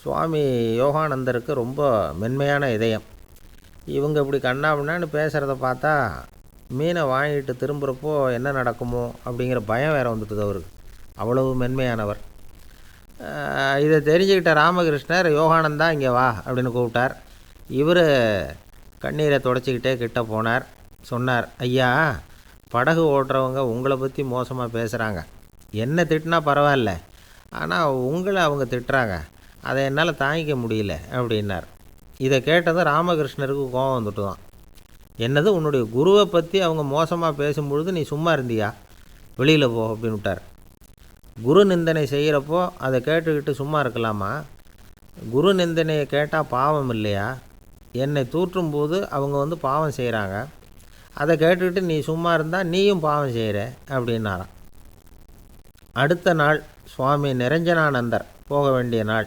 சுவாமி யோகானந்தருக்கு ரொம்ப மென்மையான இதயம். இவங்க இப்படி கண்ணாபின்னான்னு பேசுகிறத பார்த்தா மீனை வாங்கிட்டு திரும்புகிறப்போ என்ன நடக்குமோ அப்படிங்கிற பயம் வேறு வந்துட்டுது அவருக்கு. அவ்வளவு மென்மையானவர். இதை தெரிஞ்சுக்கிட்ட ராமகிருஷ்ணர், யோகானந்தா இங்கே வா அப்படின்னு கூப்பிட்டார். இவர் கண்ணீரை தொடச்சிக்கிட்டே கிட்ட போனார். சொன்னார், ஐயா, படகு ஓட்டுறவங்க உங்களை பற்றி மோசமாக பேசுகிறாங்க. என்ன திட்டினா பரவாயில்ல, ஆனால் உங்களை அவங்க திட்டுறாங்க, அதை என்னால் தாங்கிக்க முடியல அப்படின்னார். இதை கேட்டதும் ராமகிருஷ்ணருக்கு கோபம் வந்துட்டு தான். என்னது, உன்னுடைய குருவை பற்றி அவங்க மோசமாக பேசும்பொழுது நீ சும்மா இருந்தியா? வெளியில் போ அப்படின்னு விட்டார். குரு நிந்தனை செய்கிறப்போ அதை கேட்டுக்கிட்டு சும்மா இருக்கலாமா? குரு நிந்தனையை கேட்டால் பாவம் இல்லையா? என்னை தூற்றும்போது அவங்க பாவம் செய்கிறாங்க, அதை கேட்டுக்கிட்டு நீ சும்மா இருந்தால் நீயும் பாவம் செய்கிற அப்படின்னாராம். அடுத்த நாள் சுவாமி நிரஞ்சனானந்தர் போக வேண்டிய நாள்.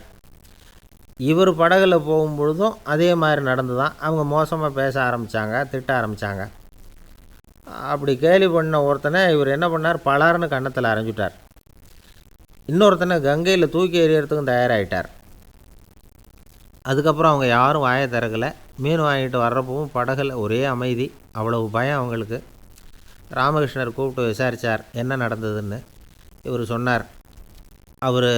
இவர் படகுல போகும்பொழுதும் அதே மாதிரி நடந்து தான். அவங்க மோசமாக பேச ஆரம்பித்தாங்க, திட்ட ஆரம்பித்தாங்க. அப்படி கேலி பண்ண ஒருத்தனை இவர் என்ன பண்ணார், பலார்னு கன்னத்தில் அரைஞ்சிட்டார். இன்னொருத்தனை கங்கையில் தூக்கி எறியறதுக்கும் தயாராகிட்டார். அதுக்கப்புறம் அவங்க யாரும் வாயை திறக்கலை. மீன் வாங்கிட்டு வர்றப்பவும் படகுல ஒரே அமைதி. அவ்வளவு பயம் அவங்களுக்கு. ராமகிருஷ்ணர் கூப்பிட்டு விசாரித்தார் என்ன நடந்ததுன்னு. இவர் சொன்னார், அவர்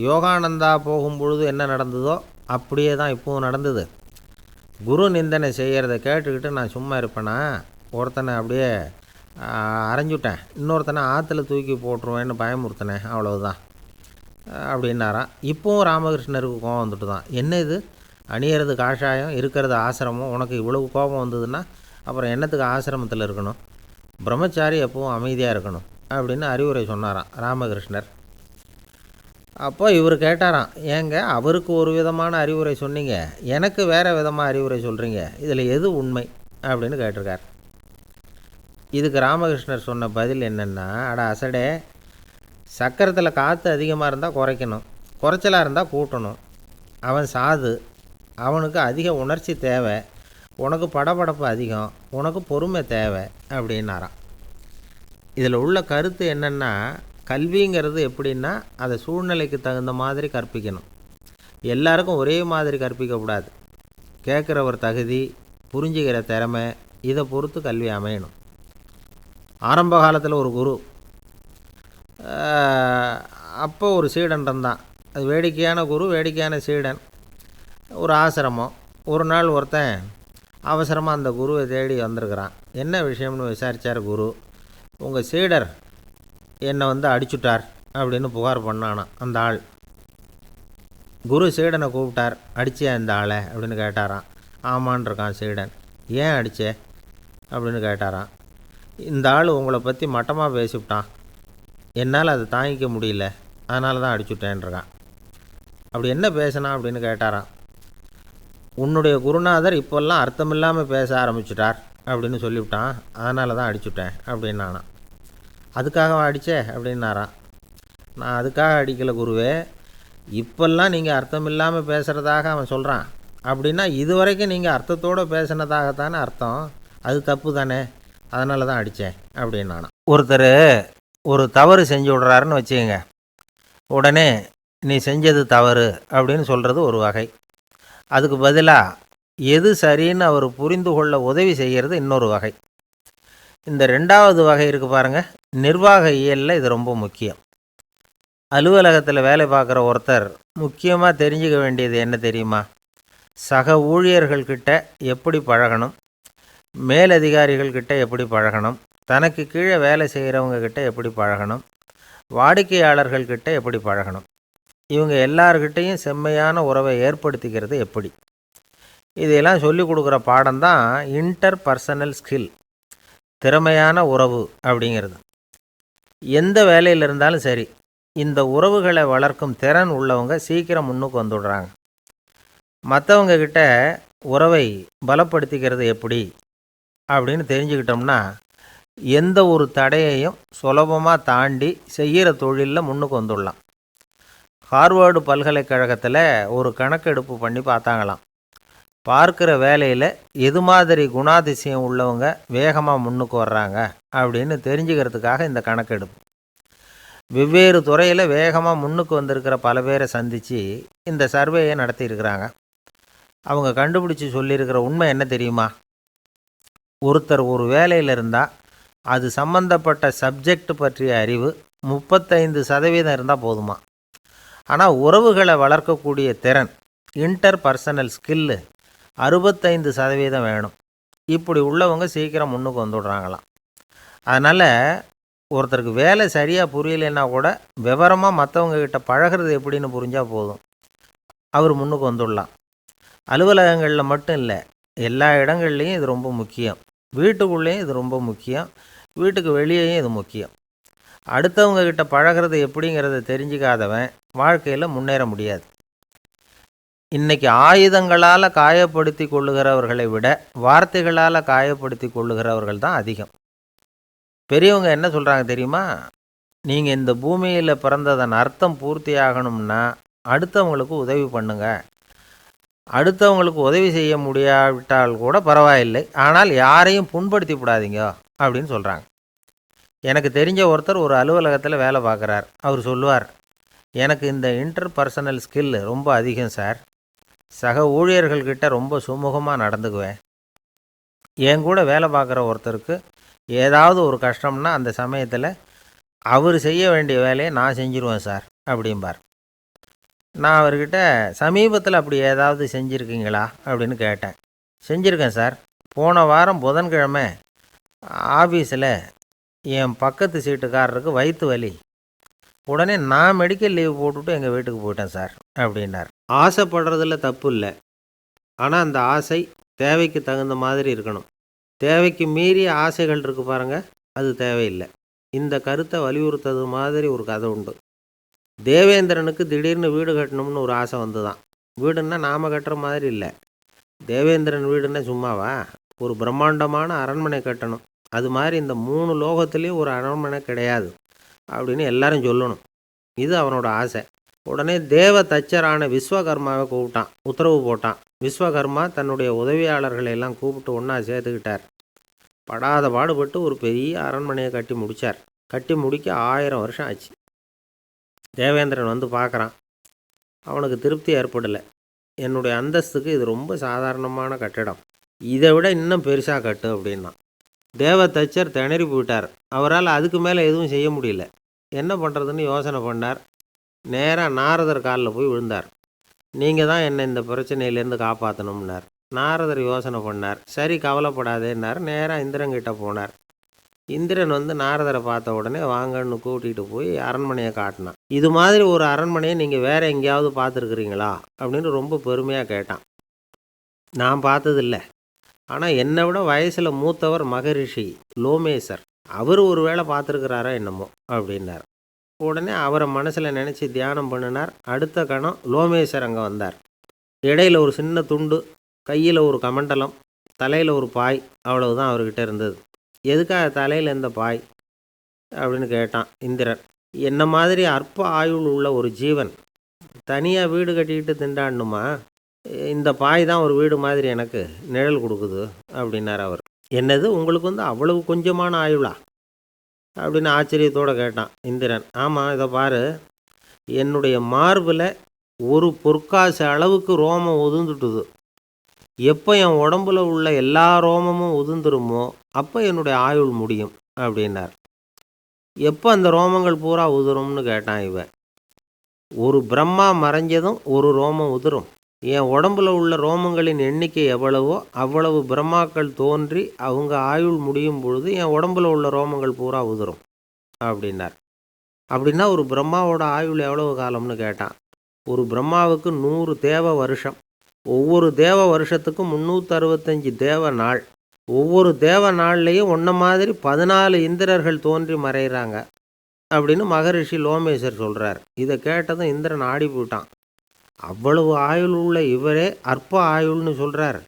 யோகானந்தா போகும்பொழுது என்ன நடந்ததோ அப்படியே தான் இப்போவும் நடந்தது. குரு நிந்தனை செய்கிறத கேட்டுக்கிட்டு நான் சும்மா இருப்பேனா? ஒருத்தனை அப்படியே அரைஞ்சுட்டேன், இன்னொருத்தனை ஆற்றுல தூக்கி போட்டுருவேன்னு பயமுறுத்தினேன், அவ்வளவுதான் அப்படின்னாராம். இப்போவும் ராமகிருஷ்ணருக்கு கோபம் வந்துட்டு தான். என்ன இது, அணியறது காஷாயம், இருக்கிறது ஆசிரமம், உனக்கு இவ்வளவு கோபம் வந்ததுன்னா அப்புறம் என்னத்துக்கு ஆசிரமத்தில் இருக்கணும்? பிரம்மச்சாரி எப்பவும் அமைதியாக இருக்கணும் அப்படின்னு அறிவுரை சொன்னாராம் ராமகிருஷ்ணர். அப்போ இவர் கேட்டாராம், ஏங்க அவருக்கு ஒரு விதமான அறிவுரை சொன்னீங்க, எனக்கு வேறு விதமாக அறிவுரை சொல்கிறீங்க, இதில் எது உண்மை அப்படின்னு கேட்டிருக்கார். இதுக்கு ராமகிருஷ்ணர் சொன்ன பதில் என்னென்னா, அட அசடே, சக்கரத்தில் காற்று அதிகமாக இருந்தால் குறைக்கணும், குறைச்சலாக இருந்தால் கூட்டணும். அவன் சாது, அவனுக்கு அதிக உணர்ச்சி தேவை, உனக்கு படபடப்பு அதிகம், உனக்கு பொறுமை தேவை அப்படின்னாராம். இதில் உள்ள கருத்து என்னென்னா, கல்விங்கிறது எப்படின்னா அதை சூழ்நிலைக்கு தகுந்த மாதிரி கற்பிக்கணும். எல்லாருக்கும் ஒரே மாதிரி கற்பிக்கக்கூடாது. கேட்குறவர் தகுதி, புரிஞ்சுக்கிற திறமை, இதை பொறுத்து கல்வி அமையணும். ஆரம்ப காலத்தில் ஒரு குரு, அப்போ ஒரு சீடன் இருந்தான். அது வேடிக்கையான குரு, வேடிக்கையான சீடன். ஒரு ஆசிரமம். ஒரு நாள் ஒருத்தன் அவசரமாக அந்த குருவை தேடி வந்திருக்கிறான். என்ன விஷயம்னு விசாரித்தார் குரு. உங்கள் சீடர் என்னை அடிச்சுட்டார் அப்படின்னு புகார் பண்ணானான் அந்த ஆள். குரு சீடனை கூப்பிட்டார். அடிச்சியா இந்த ஆளை அப்படின்னு கேட்டாரான். ஆமான் இருக்கான் சீடன். ஏன் அடித்தே அப்படின்னு கேட்டாரான். இந்த ஆள் உங்களை பற்றி மட்டமாக பேசிவிட்டான், என்னால் அதை தாங்கிக்க முடியல, அதனால தான் அடிச்சுட்டேன்ருக்கான். அப்படி என்ன பேசினான் அப்படின்னு கேட்டாரான். உன்னுடைய குருநாதர் இப்போல்லாம் அர்த்தமில்லாமல் பேச ஆரம்பிச்சுட்டார் அப்படின்னு சொல்லிவிட்டான், அதனால தான் அடிச்சுட்டேன் அப்படின்னானான். அதுக்காக அடித்தே அப்படின்னாரான். நான் அதுக்காக அடிக்கலை குருவே, இப்போல்லாம் நீங்கள் அர்த்தம் இல்லாமல் பேசுகிறதாக அவன் சொல்கிறான், அப்படின்னா இதுவரைக்கும் நீங்கள் அர்த்தத்தோடு பேசினதாகத்தானே அர்த்தம், அது தப்பு தானே, அதனால தான் அடித்தேன் அப்படின்னானான். ஒருத்தர் ஒரு தவறு செஞ்சு விட்றாருன்னு வச்சுக்கோங்க, உடனே நீ செஞ்சது தவறு அப்படின்னு சொல்கிறது ஒரு வகை. அதுக்கு பதிலாக எது சரின்னு அவர் புரிந்து கொள்ள உதவி செய்கிறது இன்னொரு வகை. இந்த ரெண்டாவது வகை இருக்குது பாருங்கள், நிர்வாக இயலில் இது ரொம்ப முக்கியம். அலுவலகத்தில் வேலை பார்க்குற ஒருத்தர் முக்கியமாக தெரிஞ்சுக்க வேண்டியது என்ன தெரியுமா? சக ஊழியர்கள்கிட்ட எப்படி பழகணும், மேலதிகாரிகள்கிட்ட எப்படி பழகணும், தனக்கு கீழே வேலை செய்கிறவங்கக்கிட்ட எப்படி பழகணும், வாடிக்கையாளர்கள்கிட்ட எப்படி பழகணும், இவங்க எல்லார்கிட்டையும் செம்மையான உறவை ஏற்படுத்திக்கிறது எப்படி, இதையெல்லாம் சொல்லிக் கொடுக்குற பாடம் தான் இன்டர் பர்சனல் ஸ்கில், திறமையான உறவு அப்படிங்கிறது. எந்த வேலையில் இருந்தாலும் சரி, இந்த உறவுகளை வளர்க்கும் திறன் உள்ளவங்க சீக்கிரம் முன்னுக்கு வந்துடுறாங்க. மற்றவங்க கிட்ட உறவை பலப்படுத்திக்கிறது எப்படி அப்படின்னு தெரிஞ்சுக்கிட்டோம்னா எந்த ஒரு தடையையும் சுலபமாக தாண்டி செய்கிற தொழிலில் முன்னுக்கு வந்துடலாம். ஹார்வர்டு பல்கலைக்கழகத்தில் ஒரு கணக்கெடுப்பு பண்ணி பார்த்தாங்களாம். பார்க்குற வேலையில் எது மாதிரி குணாதிசயம் உள்ளவங்க வேகமாக முன்னுக்கு வர்றாங்க அப்படின்னு தெரிஞ்சுக்கிறதுக்காக இந்த கணக்கெடுப்பு. வெவ்வேறு துறையில் வேகமாக முன்னுக்கு வந்திருக்கிற பல பேரை சந்தித்து இந்த சர்வேயை நடத்தியிருக்கிறாங்க. அவங்க கண்டுபிடிச்சி சொல்லியிருக்கிற உண்மை என்ன தெரியுமா? ஒருத்தர் ஒரு வேலையில் இருந்தால் அது சம்பந்தப்பட்ட சப்ஜெக்ட் பற்றிய அறிவு 35% இருந்தால் போதுமா. ஆனால் உறவுகளை வளர்க்கக்கூடிய திறன், இன்டர் பர்சனல் ஸ்கில்லு 65% வேணும். இப்படி உள்ளவங்க சீக்கிரம் முன்னுக்கு வந்துடுறாங்களாம். அதனால் ஒருத்தருக்கு வேலை சரியாக புரியலைன்னா கூட விவரமாக மற்றவங்கக்கிட்ட பழகிறது எப்படின்னு புரிஞ்சால் போதும், அவர் முன்னுக்கு வந்துடலாம். அலுவலகங்களில் மட்டும் இல்லை, எல்லா இடங்கள்லையும் இது ரொம்ப முக்கியம். வீட்டுக்குள்ளேயும் இது ரொம்ப முக்கியம், வீட்டுக்கு வெளியேயும் இது முக்கியம். அடுத்தவங்கக்கிட்ட பழகிறது எப்படிங்கிறத தெரிஞ்சிக்காதவன் வாழ்க்கையில் முன்னேற முடியாது. இன்றைக்கி ஆயுதங்களால் காயப்படுத்தி கொள்ளுகிறவர்களை விட வார்த்தைகளால் காயப்படுத்தி கொள்ளுகிறவர்கள் தான் அதிகம். பெரியவங்க என்ன சொல்கிறாங்க தெரியுமா? நீங்கள் இந்த பூமியில் பிறந்ததன் அர்த்தம் பூர்த்தி ஆகணும்னா அடுத்தவங்களுக்கு உதவி பண்ணுங்க. அடுத்தவங்களுக்கு உதவி செய்ய முடியாவிட்டால் கூட பரவாயில்லை, ஆனால் யாரையும் புண்படுத்தி விடாதீங்க அப்படின்னு சொல்கிறாங்க. எனக்கு தெரிஞ்ச ஒருத்தர் ஒரு அலுவலகத்தில் வேலை பார்க்குறார். அவர் சொல்லுவார், எனக்கு இந்த இன்டர் பர்சனல் ஸ்கில் ரொம்ப அதிகம் சார். சக ஊழியர்கள்கிட்ட ரொம்ப சுமூகமாக நடந்துக்குவேன். என் கூட வேலை பார்க்குற ஒருத்தருக்கு ஏதாவது ஒரு கஷ்டம்னா அந்த சமயத்தில் அவர் செய்ய வேண்டிய வேலையை நான் செஞ்சுருவேன் சார் அப்படிம்பார். நான் அவர்கிட்ட சமீபத்தில் அப்படி ஏதாவது செஞ்சுருக்கீங்களா அப்படின்னு கேட்டேன். செஞ்சுருக்கேன் சார். போன வாரம் புதன்கிழமை ஆஃபீஸில் என் பக்கத்து சீட்டுக்காரருக்கு வயிற்று வலி. உடனே நான் மெடிக்கல் லீவ் போட்டுவிட்டு எங்கள் வீட்டுக்கு போயிட்டேன் சார் அப்படின்னார். ஆசைப்படுறதில்ல தப்பு இல்லை, ஆனால் அந்த ஆசை தேவைக்கு தகுந்த மாதிரி இருக்கணும். தேவைக்கு மீறிய ஆசைகள் இருக்குது பாருங்கள், அது தேவையில்லை. இந்த கருத்தை வலியுறுத்தது மாதிரி ஒரு கதை உண்டு. தேவேந்திரனுக்கு திடீர்னு வீடு கட்டணும்னு ஒரு ஆசை வந்து தான். வீடுன்னா நாம் கட்டுற மாதிரி இல்லை. தேவேந்திரன் வீடுன்னா சும்மாவா? ஒரு பிரம்மாண்டமான அரண்மனை கட்டணும். அது மாதிரி இந்த 3 லோகத்துலேயும் ஒரு அரண்மனை கிடையாது அப்படின்னு எல்லாரும் சொல்லணும். இது அவனோட ஆசை. உடனே தேவ தச்சரான விஸ்வகர்மாவை கூப்பிட்டான், உத்தரவு போட்டான். விஸ்வகர்மா தன்னுடைய உதவியாளர்களை எல்லாம் கூப்பிட்டு ஒன்றா சேர்த்துக்கிட்டார். படாத பாடுபட்டு ஒரு பெரிய அரண்மனையை கட்டி முடித்தார். கட்டி முடிக்க 1000 வருஷம் ஆச்சு. தேவேந்திரன் வந்து பார்க்குறான். அவனுக்கு திருப்தி ஏற்படலை. என்னுடைய அந்தஸ்துக்கு இது ரொம்ப சாதாரணமான கட்டிடம், இதை விட இன்னும் பெருசாக கட்டு அப்படின்னா. தேவ தச்சர் திணறி போயிட்டார். அவரால் அதுக்கு மேலே எதுவும் செய்ய முடியல. என்ன பண்ணுறதுன்னு யோசனை பண்ணார். நேராக நாரதர் காலில் போய் விழுந்தார். நீங்கள் தான் என்னை இந்த பிரச்சனையிலேருந்து காப்பாற்றணும்னார். நாரதர் யோசனை பண்ணார். சரி கவலைப்படாதேன்னார். நேராக இந்திரன்கிட்ட போனார். இந்திரன் வந்து நாரதரை பார்த்த உடனே வாங்கன்னு கூட்டிகிட்டு போய் அரண்மனையை காட்டினான். இது மாதிரி ஒரு அரண்மனையை நீங்கள் வேறு எங்கேயாவது பார்த்துருக்குறீங்களா அப்படின்னு ரொம்ப பெருமையாக கேட்டான். நான் பார்த்ததில்லை, ஆனால் என்னை விட வயசில் மூத்தவர் மகரிஷி லோமேசர், அவர் ஒரு வேளை பார்த்துருக்கிறாரா என்னமோ அப்படின்னார். உடனே அவரை மனசில் நினச்சி தியானம் பண்ணினார். அடுத்த கணம் லோமேசர் அங்கே வந்தார். இடையில் ஒரு சின்ன துண்டு, கையில் ஒரு கமண்டலம், தலையில் ஒரு பாய், அவ்வளவுதான் அவர்கிட்ட இருந்தது. எதுக்காக தலையில் இந்த பாய் அப்படின்னு கேட்டான் இந்திரன். என்ன மாதிரி அற்ப ஆயுள் உள்ள ஒரு ஜீவன் தனியாக வீடு கட்டிக்கிட்டு திண்டாடணுமா? இந்த பாய் தான் ஒரு வீடு மாதிரி எனக்கு நிழல் கொடுக்குது அப்படின்னார் அவர். என்னது, உங்களுக்கு வந்து அவ்வளவு கொஞ்சமான ஆயுளா அப்படின்னு ஆச்சரியத்தோடு கேட்டான் இந்திரன். ஆமாம், இதை பாரு, என்னுடைய மார்பில் ஒரு பொற்காசு அளவுக்கு ரோமம் உதிர்ந்துட்டுது. எப்போ என் உடம்புல உள்ள எல்லா ரோமமும் உதிர்ந்துருமோ அப்போ என்னுடைய ஆயுள் முடியும் அப்படின்னார். எப்போ அந்த ரோமங்கள் பூரா உதிரும்னு கேட்டான் இவன். ஒரு பிரம்மா மறைஞ்சதும் ஒரு ரோமம் உதிரும். என் உடம்புல உள்ள ரோமங்களின் எண்ணிக்கை எவ்வளவோ அவ்வளவு பிரம்மாக்கள் தோன்றி அவங்க ஆயுள் முடியும் பொழுது என் உடம்புல உள்ள ரோமங்கள் பூரா உதிரும் அப்படின்னார். அப்படின்னா ஒரு பிரம்மாவோட ஆயுள் எவ்வளவு காலம்னு கேட்டான். ஒரு பிரம்மாவுக்கு 100 தேவ வருஷம். ஒவ்வொரு தேவ வருஷத்துக்கும் 365 தேவ நாள். ஒவ்வொரு தேவ நாள்லேயும் ஒன்றை மாதிரி 14 இந்திரர்கள் தோன்றி மறைகிறாங்க அப்படின்னு மகரிஷி லோமேசர் சொல்கிறார். இதை கேட்டதும் இந்திரன் ஆடி போயிட்டான். அவ்வளவு ஆயுள் உள்ள இவரே அற்ப ஆயுள்னு சொல்கிறார்.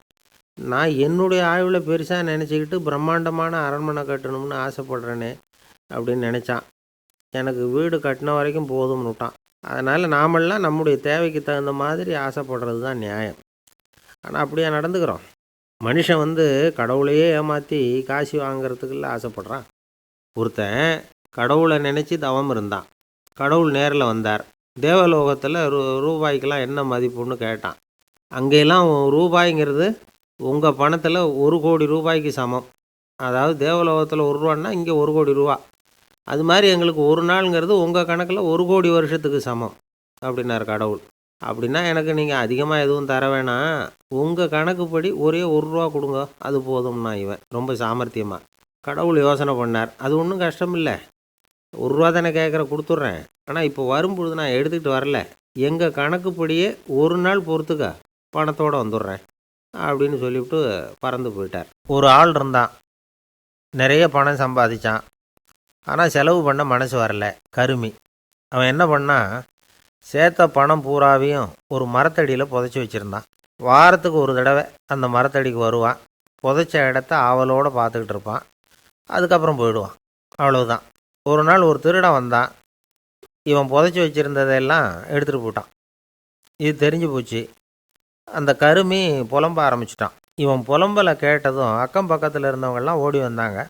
நான் என்னுடைய ஆயுளை பெருசாக நினச்சிக்கிட்டு பிரம்மாண்டமான அரண்மனை கட்டணும்னு ஆசைப்படுறேனே அப்படின்னு நினச்சான். எனக்கு வீடு கட்டின வரைக்கும் போதும்னு விட்டான். அதனால் நாமெல்லாம் நம்முடைய தேவைக்கு தகுந்த மாதிரி ஆசைப்படுறது தான் நியாயம். ஆனால் அப்படியே நடந்துக்கிறோம். மனுஷன் வந்து கடவுளையே ஏமாற்றி காசு வாங்கிறதுக்குள்ள ஆசைப்படுறான். ஒருத்தன் கடவுளை நினச்சி தவம் இருந்தான். கடவுள் நேரில் வந்தார். தேவலோகத்தில் ரூபாய்க்கெல்லாம் என்ன மதிப்புன்னு கேட்டான். அங்கெல்லாம் ரூபாய்ங்கிறது உங்கள் பணத்தில் 1,00,00,000 ரூபாய்க்கு சமம். அதாவது தேவலோகத்தில் 1 ரூபான்னா இங்கே 1,00,00,000 ரூபா. அது மாதிரி எங்களுக்கு ஒரு நாளுங்கிறது உங்கள் கணக்கில் 1,00,00,000 வருஷத்துக்கு சமம் அப்படின்னார் கடவுள். அப்படின்னா எனக்கு நீங்கள் அதிகமாக எதுவும் தர வேணாம், உங்கள் கணக்குப்படி ஒரே 1 ரூபா கொடுங்க, அது போதும்னா இவன் ரொம்ப சாமர்த்தியமாக. கடவுள் யோசனை பண்ணார், அது ஒன்றும் கஷ்டம் இல்லை, 1 ரூபா தானே கேட்குற, கொடுத்துட்றேன். ஆனால் இப்போ வரும்பொழுது நான் எடுத்துக்கிட்டு வரல, எங்கள் கணக்குப்படியே ஒரு நாள் பொறுத்துக்க பணத்தோடு வந்துடுறேன் அப்படின்னு சொல்லிவிட்டு பறந்து போயிட்டார். ஒரு ஆள் இருந்தான், நிறைய பணம் சம்பாதிச்சான், ஆனால் செலவு பண்ண மனசு வரல, கருமி. அவன் என்ன பண்ணான், சேர்த்த பணம் பூராவையும் ஒரு மரத்தடியில் புதைச்சி வச்சுருந்தான். வாரத்துக்கு ஒரு தடவை அந்த மரத்தடிக்கு வருவான், புதைச்ச இடத்த ஆவலோடு பார்த்துக்கிட்டு இருப்பான், அதுக்கப்புறம் போயிடுவான். அவ்வளவுதான். ஒரு நாள் ஒரு திருடன் வந்தான், இவன் புதைச்சி வச்சுருந்ததெல்லாம் எடுத்துகிட்டு போட்டான். இது தெரிஞ்சு போச்சு. அந்த கருமி புலம்ப ஆரம்பிச்சிட்டான். இவன் புலம்பலை கேட்டதும் அக்கம் பக்கத்தில் இருந்தவங்கெல்லாம் ஓடி வந்தாங்க.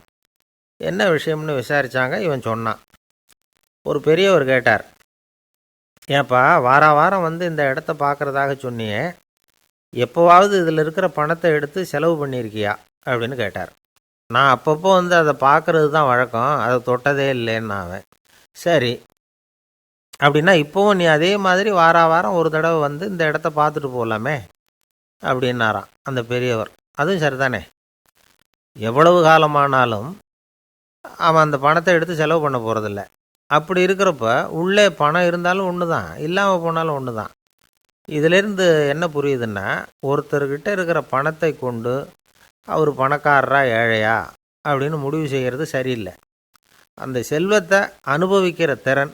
என்ன விஷயம்னு விசாரித்தாங்க. இவன் சொன்னான். ஒரு பெரியவர் கேட்டார், ஏப்பா வாரம் வந்து இந்த இடத்த பார்க்குறதாக சொன்னியே, எப்போவாவது இதில் இருக்கிற பணத்தை எடுத்து செலவு பண்ணியிருக்கியா அப்படின்னு கேட்டார். நான் அப்பப்போ வந்து அதை பார்க்குறது தான் வழக்கம், அதை தொட்டதே இல்லைன்னு அவன். சரி, அப்படின்னா இப்போவும் நீ அதே மாதிரி வாரம் ஒரு தடவை வந்து இந்த இடத்த பார்த்துட்டு போகலாமே அப்படின்னாராம் அந்த பெரியவர். அதுவும் சரிதானே, எவ்வளவு காலமானாலும் அவன் அந்த பணத்தை எடுத்து செலவு பண்ண போகிறதில்ல. அப்படி இருக்கிறப்ப உள்ளே பணம் இருந்தாலும் ஒன்று தான், இல்லாமல் போனாலும் ஒன்று தான். இதிலேருந்து என்ன புரியுதுன்னா, ஒருத்தர்கிட்ட இருக்கிற பணத்தை கொண்டு அவர் பணக்காரரா ஏழையா அப்படின்னு முடிவு செய்கிறது சரியில்லை. அந்த செல்வத்தை அனுபவிக்கிற திறன்,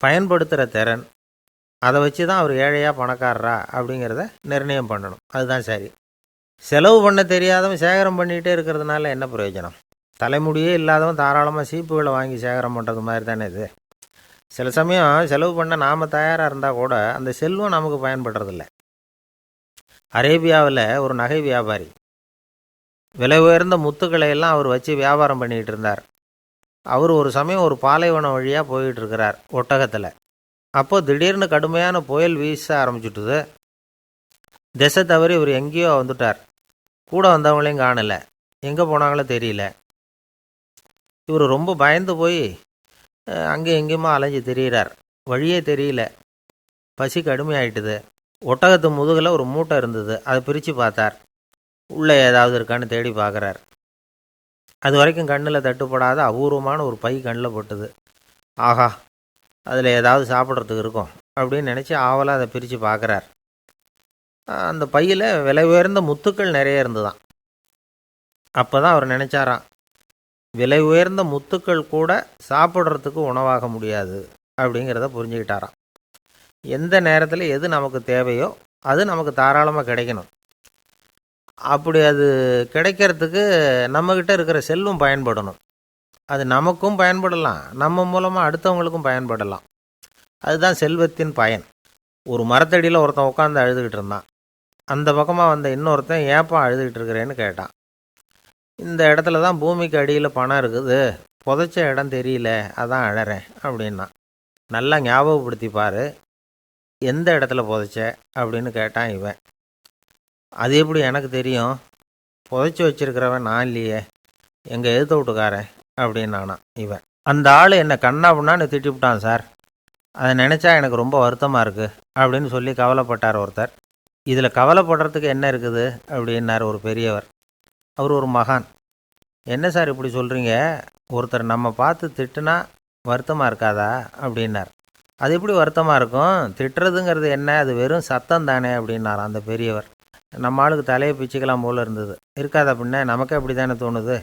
பயன்படுத்துகிற திறன், அதை வச்சு தான் அவர் ஏழையா பணக்காரரா அப்படிங்கிறத நிர்ணயம் பண்ணணும். அதுதான் சரி. செலவு பண்ண தெரியாதவன் சேகரம் பண்ணிகிட்டே இருக்கிறதுனால என்ன பிரயோஜனம்? தலைமுடியே இல்லாதவன் தாராளமாக சீப்புகளை வாங்கி சேகரம் பண்ணுறது மாதிரி தானே இது. சில சமயம் செலவு பண்ண நாம் தயாராக இருந்தால் கூட அந்த செல்வம் நமக்கு பயன்படுறதில்ல. அரேபியாவில் ஒரு நகை வியாபாரி விலை உயர்ந்த முத்துக்களை எல்லாம் அவர் வச்சு வியாபாரம் பண்ணிகிட்டு இருந்தார். அவர் ஒரு சமயம் ஒரு பாலைவனம் வழியாக போயிட்டு இருக்கிறார் ஒட்டகத்தில். அப்போது திடீர்னு கடுமையான புயல் வீச ஆரம்பிச்சுட்டுது. திசை தவறி இவர் எங்கேயோ வந்துட்டார். கூட வந்தவங்களையும் காணலை, எங்கே போனாங்களோ தெரியல. இவர் ரொம்ப பயந்து போய் அங்கே எங்கேயுமா அலைஞ்சு திரியிறார். வழியே தெரியல, பசி கடுமையாயிட்டுது. ஒட்டகத்து முதுகில் ஒரு மூட்டை இருந்தது, அதை பிரித்து பார்த்தார். உள்ளே ஏதாவது இருக்கான்னு தேடி பார்க்குறார். அது வரைக்கும் கண்ணில் தட்டுப்படாத அபூர்வமான ஒரு பை கண்ணில் பட்டுது. ஆஹா, அதில் ஏதாவது சாப்பிட்றதுக்கு இருக்கும் அப்படின்னு நினச்சி ஆவலாக அதை பிரித்து பார்க்குறார். அந்த பையில் விலை உயர்ந்த முத்துக்கள் நிறைய இருந்துதான். அப்போ தான் அவர் நினச்சாராம், விலை உயர்ந்த முத்துக்கள் கூட சாப்பிட்றதுக்கு உணவாக முடியாது அப்படிங்கிறத புரிஞ்சுக்கிட்டாராம். எந்த நேரத்தில் எது நமக்கு தேவையோ அது நமக்கு தாராளமாக கிடைக்கணும். அப்படி அது கிடைக்கிறதுக்கு நம்மக்கிட்ட இருக்கிற செல்வம் பயன்படணும். அது நமக்கும் பயன்படலாம், நம்ம மூலமாக அடுத்தவங்களுக்கும் பயன்படலாம். அதுதான் செல்வத்தின் பயன். ஒரு மரத்தடியில் ஒருத்தன் உட்காந்து அழுதுகிட்டு இருந்தான். அந்த பக்கமாக வந்த இன்னொருத்தன் ஏப்பா அழுதுகிட்டு இருக்கிறேன்னு கேட்டான். இந்த இடத்துல தான் பூமிக்கு அடியில் பணம் இருக்குது, புதைச்ச இடம் தெரியல, அதான் அழறேன் அப்படின்னா. நல்லா ஞாபகப்படுத்திப்பார், எந்த இடத்துல புதைச்ச அப்படின்னு கேட்டான் இவன். அது எப்படி எனக்கு தெரியும், புதைச்சி வச்சிருக்கிறவன் நான் இல்லையே, எங்கள் எதிர்த்த வீட்டுக்காரன் அப்படின்னானா இவன். அந்த ஆள் என்னை கண்ணாப்புண்ணான்னு திட்டிவிட்டான் சார், அதை நினச்சா எனக்கு ரொம்ப வருத்தமாக இருக்குது அப்படின்னு சொல்லி கவலைப்பட்டார் ஒருத்தர். இதில் கவலைப்படுறதுக்கு என்ன இருக்குது அப்படின்னார் ஒரு பெரியவர். அவர் ஒரு மகான். என்ன சார் இப்படி சொல்கிறீங்க, ஒருத்தர் நம்ம பார்த்து திட்டுனா வருத்தமாக இருக்காதா அப்படின்னார். அது எப்படி வருத்தமாக இருக்கும், திட்டுறதுங்கிறது என்ன, அது வெறும் சத்தம் தானே அப்படின்னார் அந்த பெரியவர். நம்ம ஆளுக்கு தலையை பிச்சுக்கலாம் போல் இருந்தது. இருக்காது அப்படின்னா நமக்கே அப்படி தானே தோணுது.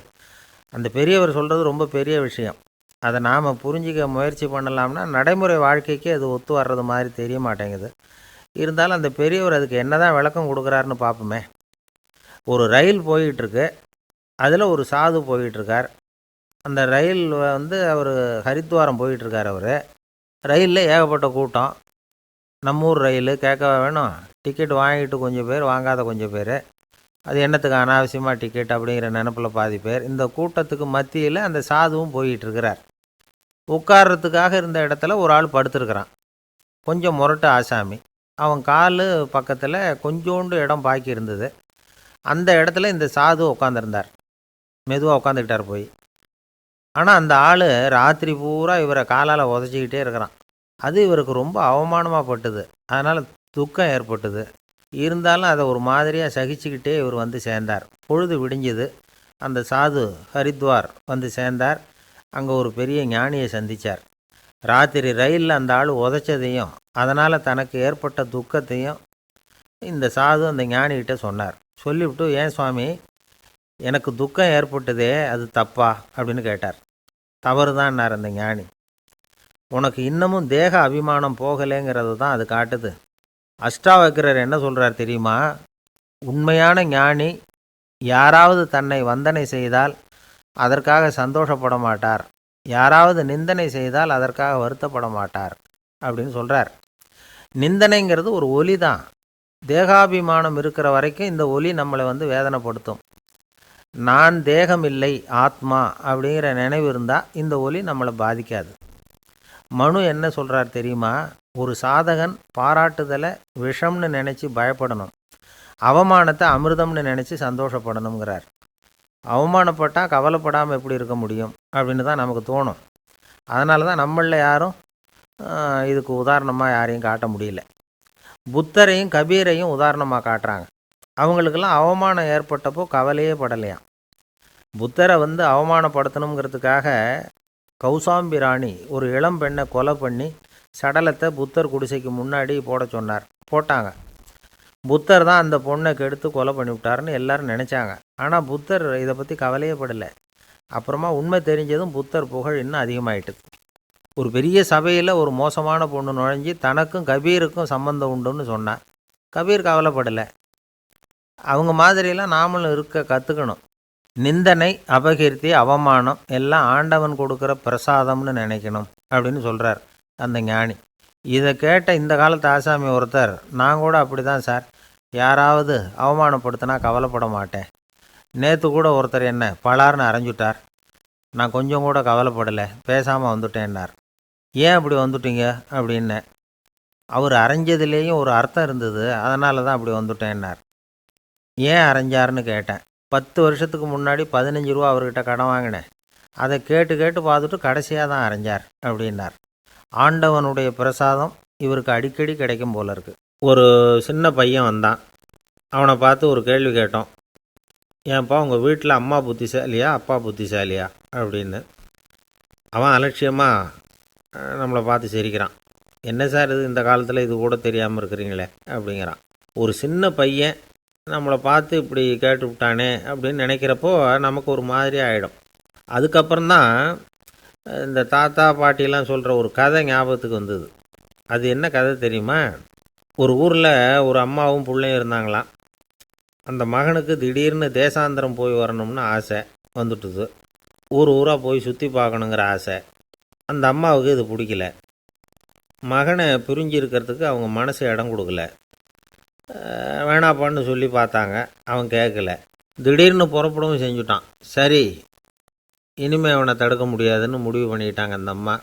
அந்த பெரியவர் சொல்கிறது ரொம்ப பெரிய விஷயம். அதை நாம் புரிஞ்சிக்க முயற்சி பண்ணலாம்னா நடைமுறை வாழ்க்கைக்கு அது ஒத்து வர்றது மாதிரி தெரிய மாட்டேங்குது. இருந்தாலும் அந்த பெரியவர் அதுக்கு என்ன தான் விளக்கம் கொடுக்குறாருன்னு பார்ப்போமே. ஒரு ரயில் போயிட்டுருக்கு, அதில் ஒரு சாது போயிட்டுருக்கார். அந்த ரயில் வந்து அவர் ஹரித்வாரம் போயிட்டுருக்கார். அவர் ரயிலில் ஏகப்பட்ட கூட்டம். நம்ம ஊர் ரயில் கேட்க வேணும், டிக்கெட் வாங்கிட்டு கொஞ்சம் பேர், வாங்காத கொஞ்சம் பேர். அது என்னத்துக்கு அனாவசியமாக டிக்கெட் அப்படிங்கிற நினப்பில் பாதி பேர். இந்த கூட்டத்துக்கு மத்தியில் அந்த சாதுவும் போயிட்டுருக்கிறார். உட்கார்றதுக்காக இருந்த இடத்துல ஒரு ஆள் படுத்துருக்கிறான், கொஞ்சம் முரட்டு ஆசாமி. அவன் கால் பக்கத்தில் கொஞ்சோண்டு இடம் பாக்கி இருந்தது. அந்த இடத்துல இந்த சாது உட்காந்துருந்தார். மெதுவாக உட்காந்துக்கிட்டார் போய். ஆனால் அந்த ஆள் ராத்திரி பூரா இவரை காலால் உதச்சிக்கிட்டே இருக்கிறான். அது இவருக்கு ரொம்ப அவமானமாக பட்டுது. அதனால் துக்கம் ஏற்பட்டுது. இருந்தாலும் அதை ஒரு மாதிரியாக சகிச்சுக்கிட்டே இவர் வந்து சேர்ந்தார். பொழுது விடிஞ்சுது. அந்த சாது ஹரித்வார் வந்து சேர்ந்தார். அங்கே ஒரு பெரிய ஞானியை சந்தித்தார். ராத்திரி ரயிலில் அந்த ஆள் உதைச்சதையும் அதனால் தனக்கு ஏற்பட்ட துக்கத்தையும் இந்த சாது அந்த ஞானிகிட்ட சொன்னார். சொல்லிவிட்டு, ஏன் சுவாமி, எனக்கு துக்கம் ஏற்பட்டதே அது தப்பா அப்படின்னு கேட்டார். தவறு தான்னார் அந்த ஞானி. உனக்கு இன்னமும் தேக அபிமானம் போகலைங்கிறது தான் அது காட்டுது. அஷ்டாவக்கிரர் என்ன சொல்கிறார் தெரியுமா? உண்மையான ஞானி யாராவது தன்னை வந்தனை செய்தால் அதற்காக சந்தோஷப்பட மாட்டார், யாராவது நிந்தனை செய்தால் அதற்காக வருத்தப்பட மாட்டார் அப்படின்னு சொல்கிறார். நிந்தனைங்கிறது ஒரு ஒலி தான். தேகாபிமானம் இருக்கிற வரைக்கும் இந்த ஒலி நம்மளை வந்து வேதனைப்படுத்தும். நான் தேகம் இல்லை, ஆத்மா அப்படிங்கிற நினைவு இருந்தால் இந்த ஒலி நம்மளை பாதிக்காது. மனு என்ன சொல்கிறார் தெரியுமா? ஒரு சாதகன் பாராட்டுதலை விஷம்னு நினச்சி பயப்படணும், அவமானத்தை அமிர்தம்னு நினச்சி சந்தோஷப்படணுங்கிறார். அவமானப்பட்டால் கவலைப்படாமல் எப்படி இருக்க முடியும் அப்படின்னு தான் நமக்கு தோணும். அதனால தான் நம்மளில் யாரும் இதுக்கு உதாரணமாக யாரையும் காட்ட முடியல. புத்தரையும் கபீரையும் உதாரணமாக காட்டுறாங்க. அவங்களுக்கெல்லாம் அவமானம் ஏற்பட்டப்போ கவலையே படலையாம். புத்தரை வந்து அவமானப்படுத்தணுங்கிறதுக்காக கௌசாம்பி ராணி ஒரு இளம் பெண்ணை கொலை பண்ணி சடலத்தை புத்தர் குடிசைக்கு முன்னாடி போட சொன்னார். போட்டாங்க. புத்தர் தான் அந்த பொண்ணை கெடுத்து கொலை பண்ணிவிட்டாருன்னு எல்லாரும் நினச்சாங்க. ஆனால் புத்தர் இதை பற்றி கவலையே படலை. அப்புறமா உண்மை தெரிஞ்சதும் புத்தர் புகழ் இன்னும் அதிகமாயிட்டுது. ஒரு பெரிய சபையில் ஒரு மோசமான பொண்ணு நுழைஞ்சி தனக்கும் கபீருக்கும் சம்பந்தம் உண்டுன்னு சொன்னார். கபீர் கவலைப்படலை. அவங்க மாதிரியெல்லாம் நாமளும் இருக்க கற்றுக்கணும். நிந்தனை, அபகீர்த்தி, அவமானம் எல்லாம் ஆண்டவன் கொடுக்குற பிரசாதம்னு நினைக்கணும் அப்படின்னு சொல்கிறார் அந்த ஞானி. இதை கேட்ட இந்த காலத்து ஆசாமி ஒருத்தர், நான் கூட அப்படி தான் சார், யாராவது அவமானப்படுத்தினா கவலைப்பட மாட்டேன். நேற்று கூட ஒருத்தர் என்ன பலார்னு அரைஞ்சுட்டார், நான் கொஞ்சம் கூட கவலைப்படலை, பேசாமல் வந்துட்டேன்னார். ஏன் அப்படி வந்துட்டீங்க அப்படின்னு. அவர் அரைஞ்சதுலேயும் ஒரு அர்த்தம் இருந்தது, அதனால தான் அப்படி வந்துட்டேன்னார். ஏன் அரைஞ்சாருன்னு கேட்டேன். 10 வருஷத்துக்கு முன்னாடி 15 ரூபா அவர்கிட்ட கடன் வாங்கினேன், அதை கேட்டு கேட்டு பார்த்துட்டு கடைசியாக தான் அரைஞ்சார் அப்படின்னார். ஆண்டவனுடைய பிரசாதம் இவருக்கு அடிக்கடி கிடைக்கும் போல இருக்கு. ஒரு சின்ன பையன் வந்தான். அவனை பார்த்து ஒரு கேள்வி கேட்டோம். ஏன்ப்பா உங்கள் வீட்டில் அம்மா புத்திசாலியா அப்பா புத்திசாலியா அப்படின்னு. அவன் அலட்சியமாக நம்மளை பார்த்து சிரிக்கிறான். என்ன சார் இது, இந்த காலத்தில் இது கூட தெரியாமல் இருக்கிறீங்களே அப்படிங்கிறான். ஒரு சின்ன பையன் நம்மளை பார்த்து இப்படி கேட்டு விட்டானே அப்படின்னு நினைக்கிறப்போ நமக்கு ஒரு மாதிரி ஆகிடும். அதுக்கப்புறம்தான் இந்த தாத்தா பாட்டிலாம் சொல்கிற ஒரு கதை ஞாபகத்துக்கு வந்தது. அது என்ன கதை தெரியுமா? ஒரு ஊரில் ஒரு அம்மாவும் பிள்ளையும் இருந்தாங்களாம். அந்த மகனுக்கு திடீர்னு தேசாந்திரம் போய் வரணும்னு ஆசை வந்துட்டுது. ஊராக போய் சுற்றி பார்க்கணுங்கிற ஆசை. அந்த அம்மாவுக்கு இது பிடிக்கல. மகனை பிரிஞ்சு இருக்கிறதுக்கு அவங்க மனசு இடம் கொடுக்கல. வேணாப்பான்னு சொல்லி பார்த்தாங்க, அவன் கேட்கல. திடீர்னு புறப்படவும் செஞ்சுட்டான். சரி, இனிமேல் அவனை தடுக்க முடியாதுன்னு முடிவு பண்ணிக்கிட்டாங்க அந்த அம்மா.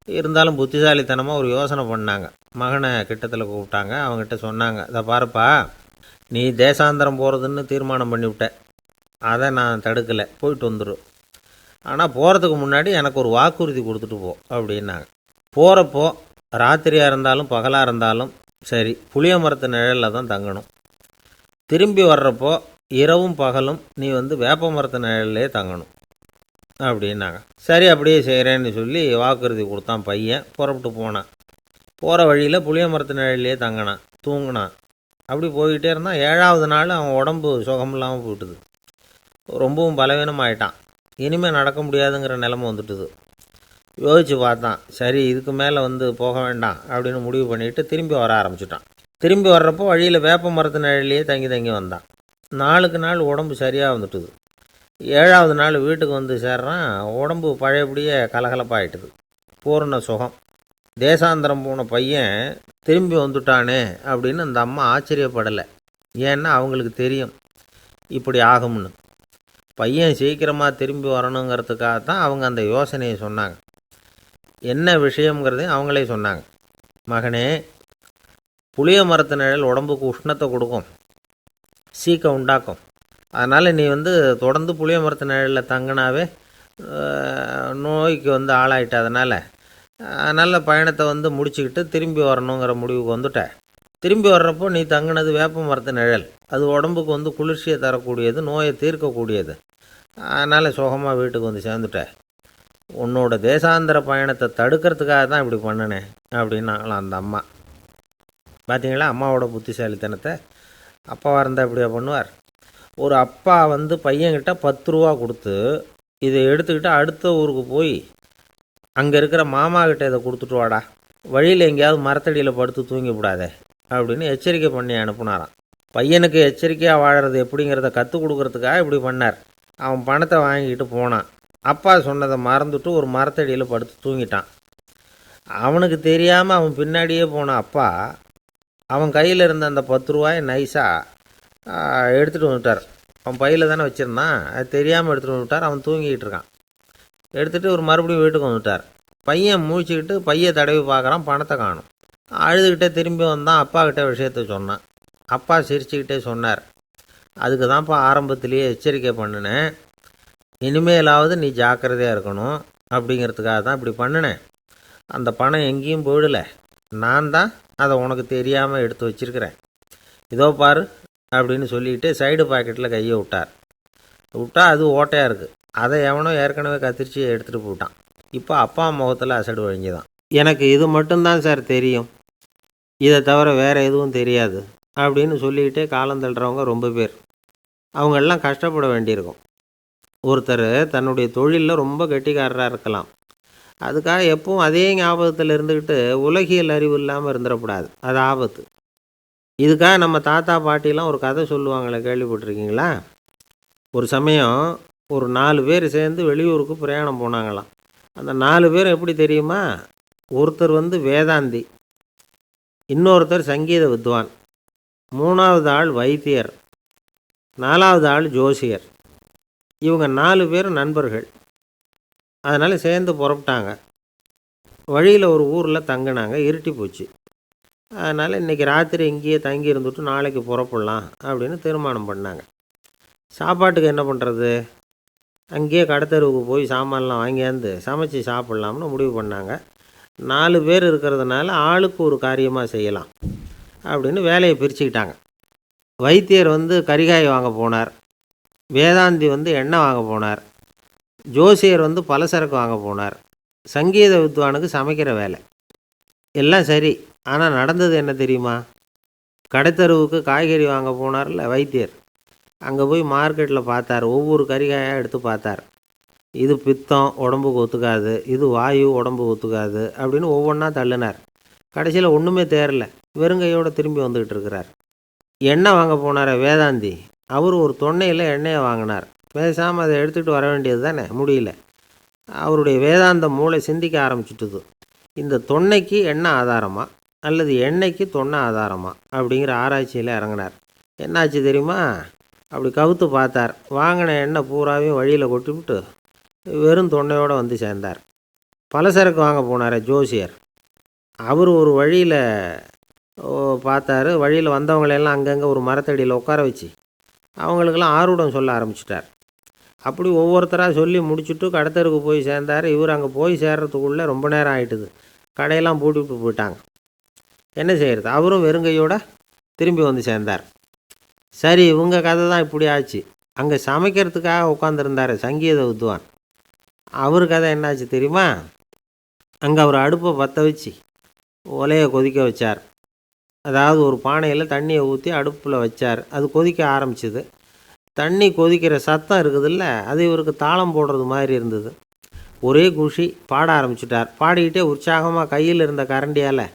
இருந்தாலும் புத்திசாலித்தனமாக ஒரு யோசனை பண்ணாங்க. மகனை கிட்டத்தில் கூப்பிட்டாங்க. அவங்ககிட்ட சொன்னாங்க, இதை பாருப்பா, நீ தேசாந்திரம் போகிறதுன்னு தீர்மானம் பண்ணிவிட்ட, அதை நான் தடுக்கலை, போயிட்டு வந்துடும். ஆனால் போகிறதுக்கு முன்னாடி எனக்கு ஒரு வாக்குறுதி கொடுத்துட்டு போ அப்படின்னாங்க. போகிறப்போ ராத்திரியாக இருந்தாலும் பகலாக இருந்தாலும் சரி, புளிய மரத்து நிழலில் தான் தங்கணும். திரும்பி வர்றப்போ இரவும் பகலும் நீ வந்து வேப்ப மரத்து நிழல்லே தங்கணும் அப்படின்னாங்க. சரி, அப்படியே செய்கிறேன்னு சொல்லி வாக்குறுதி கொடுத்தான் பையன். புறப்பட்டு போனான். போகிற வழியில் புளிய மரத்து நிழல்லையே தங்கினான், தூங்கினான். அப்படி போய்கிட்டே இருந்தான். 7ஆவது நாள் அவன் உடம்பு சுகமில்லாமல் போயிட்டுது. ரொம்பவும் பலவீனமாயிட்டான். இனிமேல் நடக்க முடியாதுங்கிற நிலைமை வந்துட்டுது. யோசித்து பார்த்தான். சரி, இதுக்கு மேலே வந்து போக வேண்டாம் அப்படின்னு முடிவு பண்ணிவிட்டு திரும்பி வர ஆரம்பிச்சிட்டான். திரும்பி வர்றப்போ வழியில் வேப்ப மரத்து நிழல்லையே தங்கி தங்கி வந்தான். நாளுக்கு நாள் உடம்பு சரியாக வந்துட்டுது. 7ஆவது நாள் வீட்டுக்கு வந்து சேர்றான். உடம்பு பழையபடியே கலகலப்பாயிட்டுது. பூர்ண சுகம். தேசாந்திரம் போன பையன் திரும்பி வந்துட்டானே அப்படின்னு அந்த அம்மா ஆச்சரியப்படலை. ஏன்னா அவங்களுக்கு தெரியும் இப்படி ஆகும்னு. பையன் சீக்கிரமாக திரும்பி வரணுங்கிறதுக்காக தான் அவங்க அந்த யோசனையை சொன்னாங்க. என்ன விஷயங்கிறதையும் அவங்களே சொன்னாங்க. மகனே, புளிய மரத்து நிழல் உடம்புக்கு உஷ்ணத்தை கொடுக்கும், சீக்கம் உண்டாக்கும். அதனால் நீ தொடர்ந்து புளிய மரத்து நிழலில் தங்கினாவே நோய்க்கு ஆளாயிட்ட. அதனால் நல்ல பயணத்தை முடிச்சுக்கிட்டு திரும்பி வரணுங்கிற முடிவுக்கு வந்துட்ட. திரும்பி வர்றப்போ நீ தங்கினது வேப்ப மரத்து நிழல். அது உடம்புக்கு குளிர்ச்சியை தரக்கூடியது, நோயை தீர்க்கக்கூடியது. அதனால் சுகமாக வீட்டுக்கு சேர்ந்துட்ட. உன்னோட தேசாந்திர பயணத்தை தடுக்கிறதுக்காக தான் இப்படி பண்ணினேன் அப்படின்னாங்களாம் அந்த அம்மா. பார்த்தீங்களா அம்மாவோட புத்திசாலித்தனத்தை? அப்பாவாக இருந்தால் இப்படியா பண்ணுவார்? ஒரு அப்பா பையன்கிட்ட 10 ரூபா கொடுத்து இதை எடுத்துக்கிட்டு அடுத்த ஊருக்கு போய் அங்கே இருக்கிற மாமா கிட்ட இதை கொடுத்துட்டு வாடா, வழியில் எங்கேயாவது மரத்தடியில் படுத்து தூங்கி விடாதே அப்படின்னு எச்சரிக்கை பண்ணி அனுப்புனாராம். பையனுக்கு எச்சரிக்கையாக வாழறது எப்படிங்கிறத கற்றுக் கொடுக்கறதுக்காக இப்படி பண்ணார். அவன் பணத்தை வாங்கிக்கிட்டு போனான். அப்பா சொன்னதை மறந்துட்டு ஒரு மரத்தடியில் படுத்து தூங்கிட்டான். அவனுக்கு தெரியாமல் அவன் பின்னாடியே போன அப்பா அவன் கையில் இருந்த அந்த 10 ரூபாயை நைஸாக எடுத்துகிட்டு வந்துட்டார். அவன் பையில் தானே வச்சுருந்தான், அது தெரியாமல் எடுத்துகிட்டு வந்துட்டார். அவன் தூங்கிக்கிட்டு இருக்கான். எடுத்துகிட்டு ஒரு மறுபடியும் வீட்டுக்கு வந்துட்டார். பையன் முழிச்சுக்கிட்டு பையை தடவி பார்க்குறான், பணத்தை காணும். அழுதுகிட்டே திரும்பி வந்தான். அப்பா கிட்ட விஷயத்த சொன்னான். அப்பா சிரிச்சுக்கிட்டே சொன்னார், அதுக்கு தான்ப்பா ஆரம்பத்திலேயே எச்சரிக்கை பண்ணினேன், இனிமேலாவது நீ ஜாக்கிரதையாக இருக்கணும் அப்படிங்கிறதுக்காக தான் இப்படி பண்ணினேன். அந்த பணம் எங்கேயும் போயிடலை, நான் தான் அதை உனக்கு தெரியாமல் எடுத்து வச்சிருக்கிறேன். இதோ பாரு அப்படின்னு சொல்லிட்டு சைடு பாக்கெட்டில் கையை விட்டா அது ஓட்டையாக இருக்குது. அதை எவனோ ஏற்கனவே கத்திரிச்சு எடுத்துகிட்டு போட்டான். இப்போ அப்பா முகத்தில் அசடு வழிஞ்சுதான். எனக்கு இது மட்டும்தான் சார் தெரியும், இதை தவிர வேறு எதுவும் தெரியாது அப்படின்னு சொல்லிக்கிட்டே காலம் தள்ளுறவங்க ரொம்ப பேர். அவங்களெல்லாம் கஷ்டப்பட வேண்டியிருக்கும். ஒருத்தர் தன்னுடைய தொழிலில் ரொம்ப கெட்டிக்காரராக இருக்கலாம். அதுக்காக எப்பவும் அதே ஞாபகத்தில் இருந்துக்கிட்டு உலகியல் அறிவு இல்லாமல் இருந்துடக்கூடாது, அது ஆபத்து. இதுக்காக நம்ம தாத்தா பாட்டிலாம் ஒரு கதை சொல்லுவாங்களே, கேள்விப்பட்டிருக்கீங்களா? ஒரு சமயம் ஒரு 4 பேர் சேர்ந்து வெளியூருக்கு பிரயாணம் போனாங்களாம். அந்த 4 பேர் எப்படி தெரியுமா? ஒருத்தர் வேதாந்தி, இன்னொருத்தர் சங்கீத வித்வான், 3வது ஆள் வைத்தியர், 4வது ஆள் ஜோசியர். இவங்க 4 பேரும் நண்பர்கள். அதனால் சேர்ந்து புறப்பட்டாங்க. வழியில் ஒரு ஊரில் தங்கினாங்க. இருட்டி போச்சு. அதனால் இன்றைக்கி ராத்திரி இங்கேயே தங்கி இருந்துட்டு நாளைக்கு புறப்படலாம் அப்படின்னு தீர்மானம் பண்ணாங்க. சாப்பாட்டுக்கு என்ன பண்ணுறது? அங்கேயே கடத்தெருவுக்கு போய் சாமான்லாம் வாங்கியாந்து சமைச்சு சாப்பிட்லாம்னு முடிவு பண்ணாங்க. 4 பேர் இருக்கிறதுனால ஆளுக்கு ஒரு காரியமாக செய்யலாம் அப்படின்னு வேலையை பிரிச்சுக்கிட்டாங்க. வைத்தியர் கரிகாய் வாங்க போனார், வேதாந்தி எண்ணெய் வாங்க போனார், ஜோசியர் பலசரக்கு வாங்க போனார், சங்கீத வித்வானுக்கு சமைக்கிற வேலை. எல்லாம் சரி, ஆனால் நடந்தது என்ன தெரியுமா? கடைத்தெருவுக்கு காய்கறி வாங்க போனார்ல வைத்தியர், அங்கே போய் மார்க்கெட்டில் பார்த்தார். ஒவ்வொரு கறிகாயாக எடுத்து பார்த்தார். இது பித்தம், உடம்புக்கு ஒத்துக்காது, இது வாயு, உடம்புக்கு ஒத்துக்காது அப்படின்னு ஒவ்வொன்றா தள்ளினார். கடைசியில் ஒன்றுமே தேரல, வெறுங்கையோடு திரும்பி வந்துக்கிட்டு இருக்கிறார். எண்ணெய் வாங்க போனார் வேதாந்தி, அவர் ஒரு தொன்னையில் எண்ணெயை வாங்கினார். பேசாமல் அதை எடுத்துகிட்டு வர வேண்டியது தானே, முடியல. அவருடைய வேதாந்த மூளை சிந்திக்க ஆரம்பிச்சுட்டுது. இந்த தொன்னைக்கு எண்ணெய் ஆதாரமா அல்லது எண்ணெய்க்கு தொன்னை ஆதாரமா அப்படிங்கிற ஆராய்ச்சியில் இறங்கினார். என்னாச்சு தெரியுமா? அப்படி கவுத்து பார்த்தார். வாங்கின எண்ணெய் பூராவையும் வழியில் கொட்டிவிட்டு வெறும் தொன்னையோடு சேர்ந்தார். பலசரக்கு வாங்க போனார் ஜோசியர், அவர் ஒரு வழியில் பார்த்தாரு. வழியில் வந்தவங்களெல்லாம் அங்கங்கே ஒரு மரத்தடியில் உட்கார வச்சு அவங்களுக்கெல்லாம் ஆர்வம் சொல்ல ஆரம்பிச்சிட்டார். அப்படி ஒவ்வொருத்தராக சொல்லி முடிச்சுட்டு கடத்தருக்கு போய் சேர்ந்தார். இவர் அங்கே போய் சேர்றதுக்குள்ளே ரொம்ப நேரம் ஆகிட்டுது. கடையெல்லாம் பூட்டிவிட்டு போயிட்டாங்க. என்ன செய்கிறது? அவரும் வெறுங்கையோடு திரும்பி சேர்ந்தார். சரி, இவங்க கதை தான் இப்படி ஆச்சு. அங்கே சமைக்கிறதுக்காக உட்காந்துருந்தார் சங்கீத வித்வான், அவர் கதை என்னாச்சு தெரியுமா? அங்கே அவர் அடுப்பை பற்ற வச்சு ஒலையை கொதிக்க வச்சார். அதாவது ஒரு பானையில் தண்ணியை ஊற்றி அடுப்பில் வச்சார். அது கொதிக்க ஆரம்பிச்சிது. தண்ணி கொதிக்கிற சத்தம் இருக்குதுல்ல, அது இவருக்கு தாளம் போடுறது மாதிரி இருந்தது. ஒரே குஷி, பாட ஆரம்பிச்சிட்டார். பாடிக்கிட்டே உற்சாகமாக கையில் இருந்த கரண்டியால்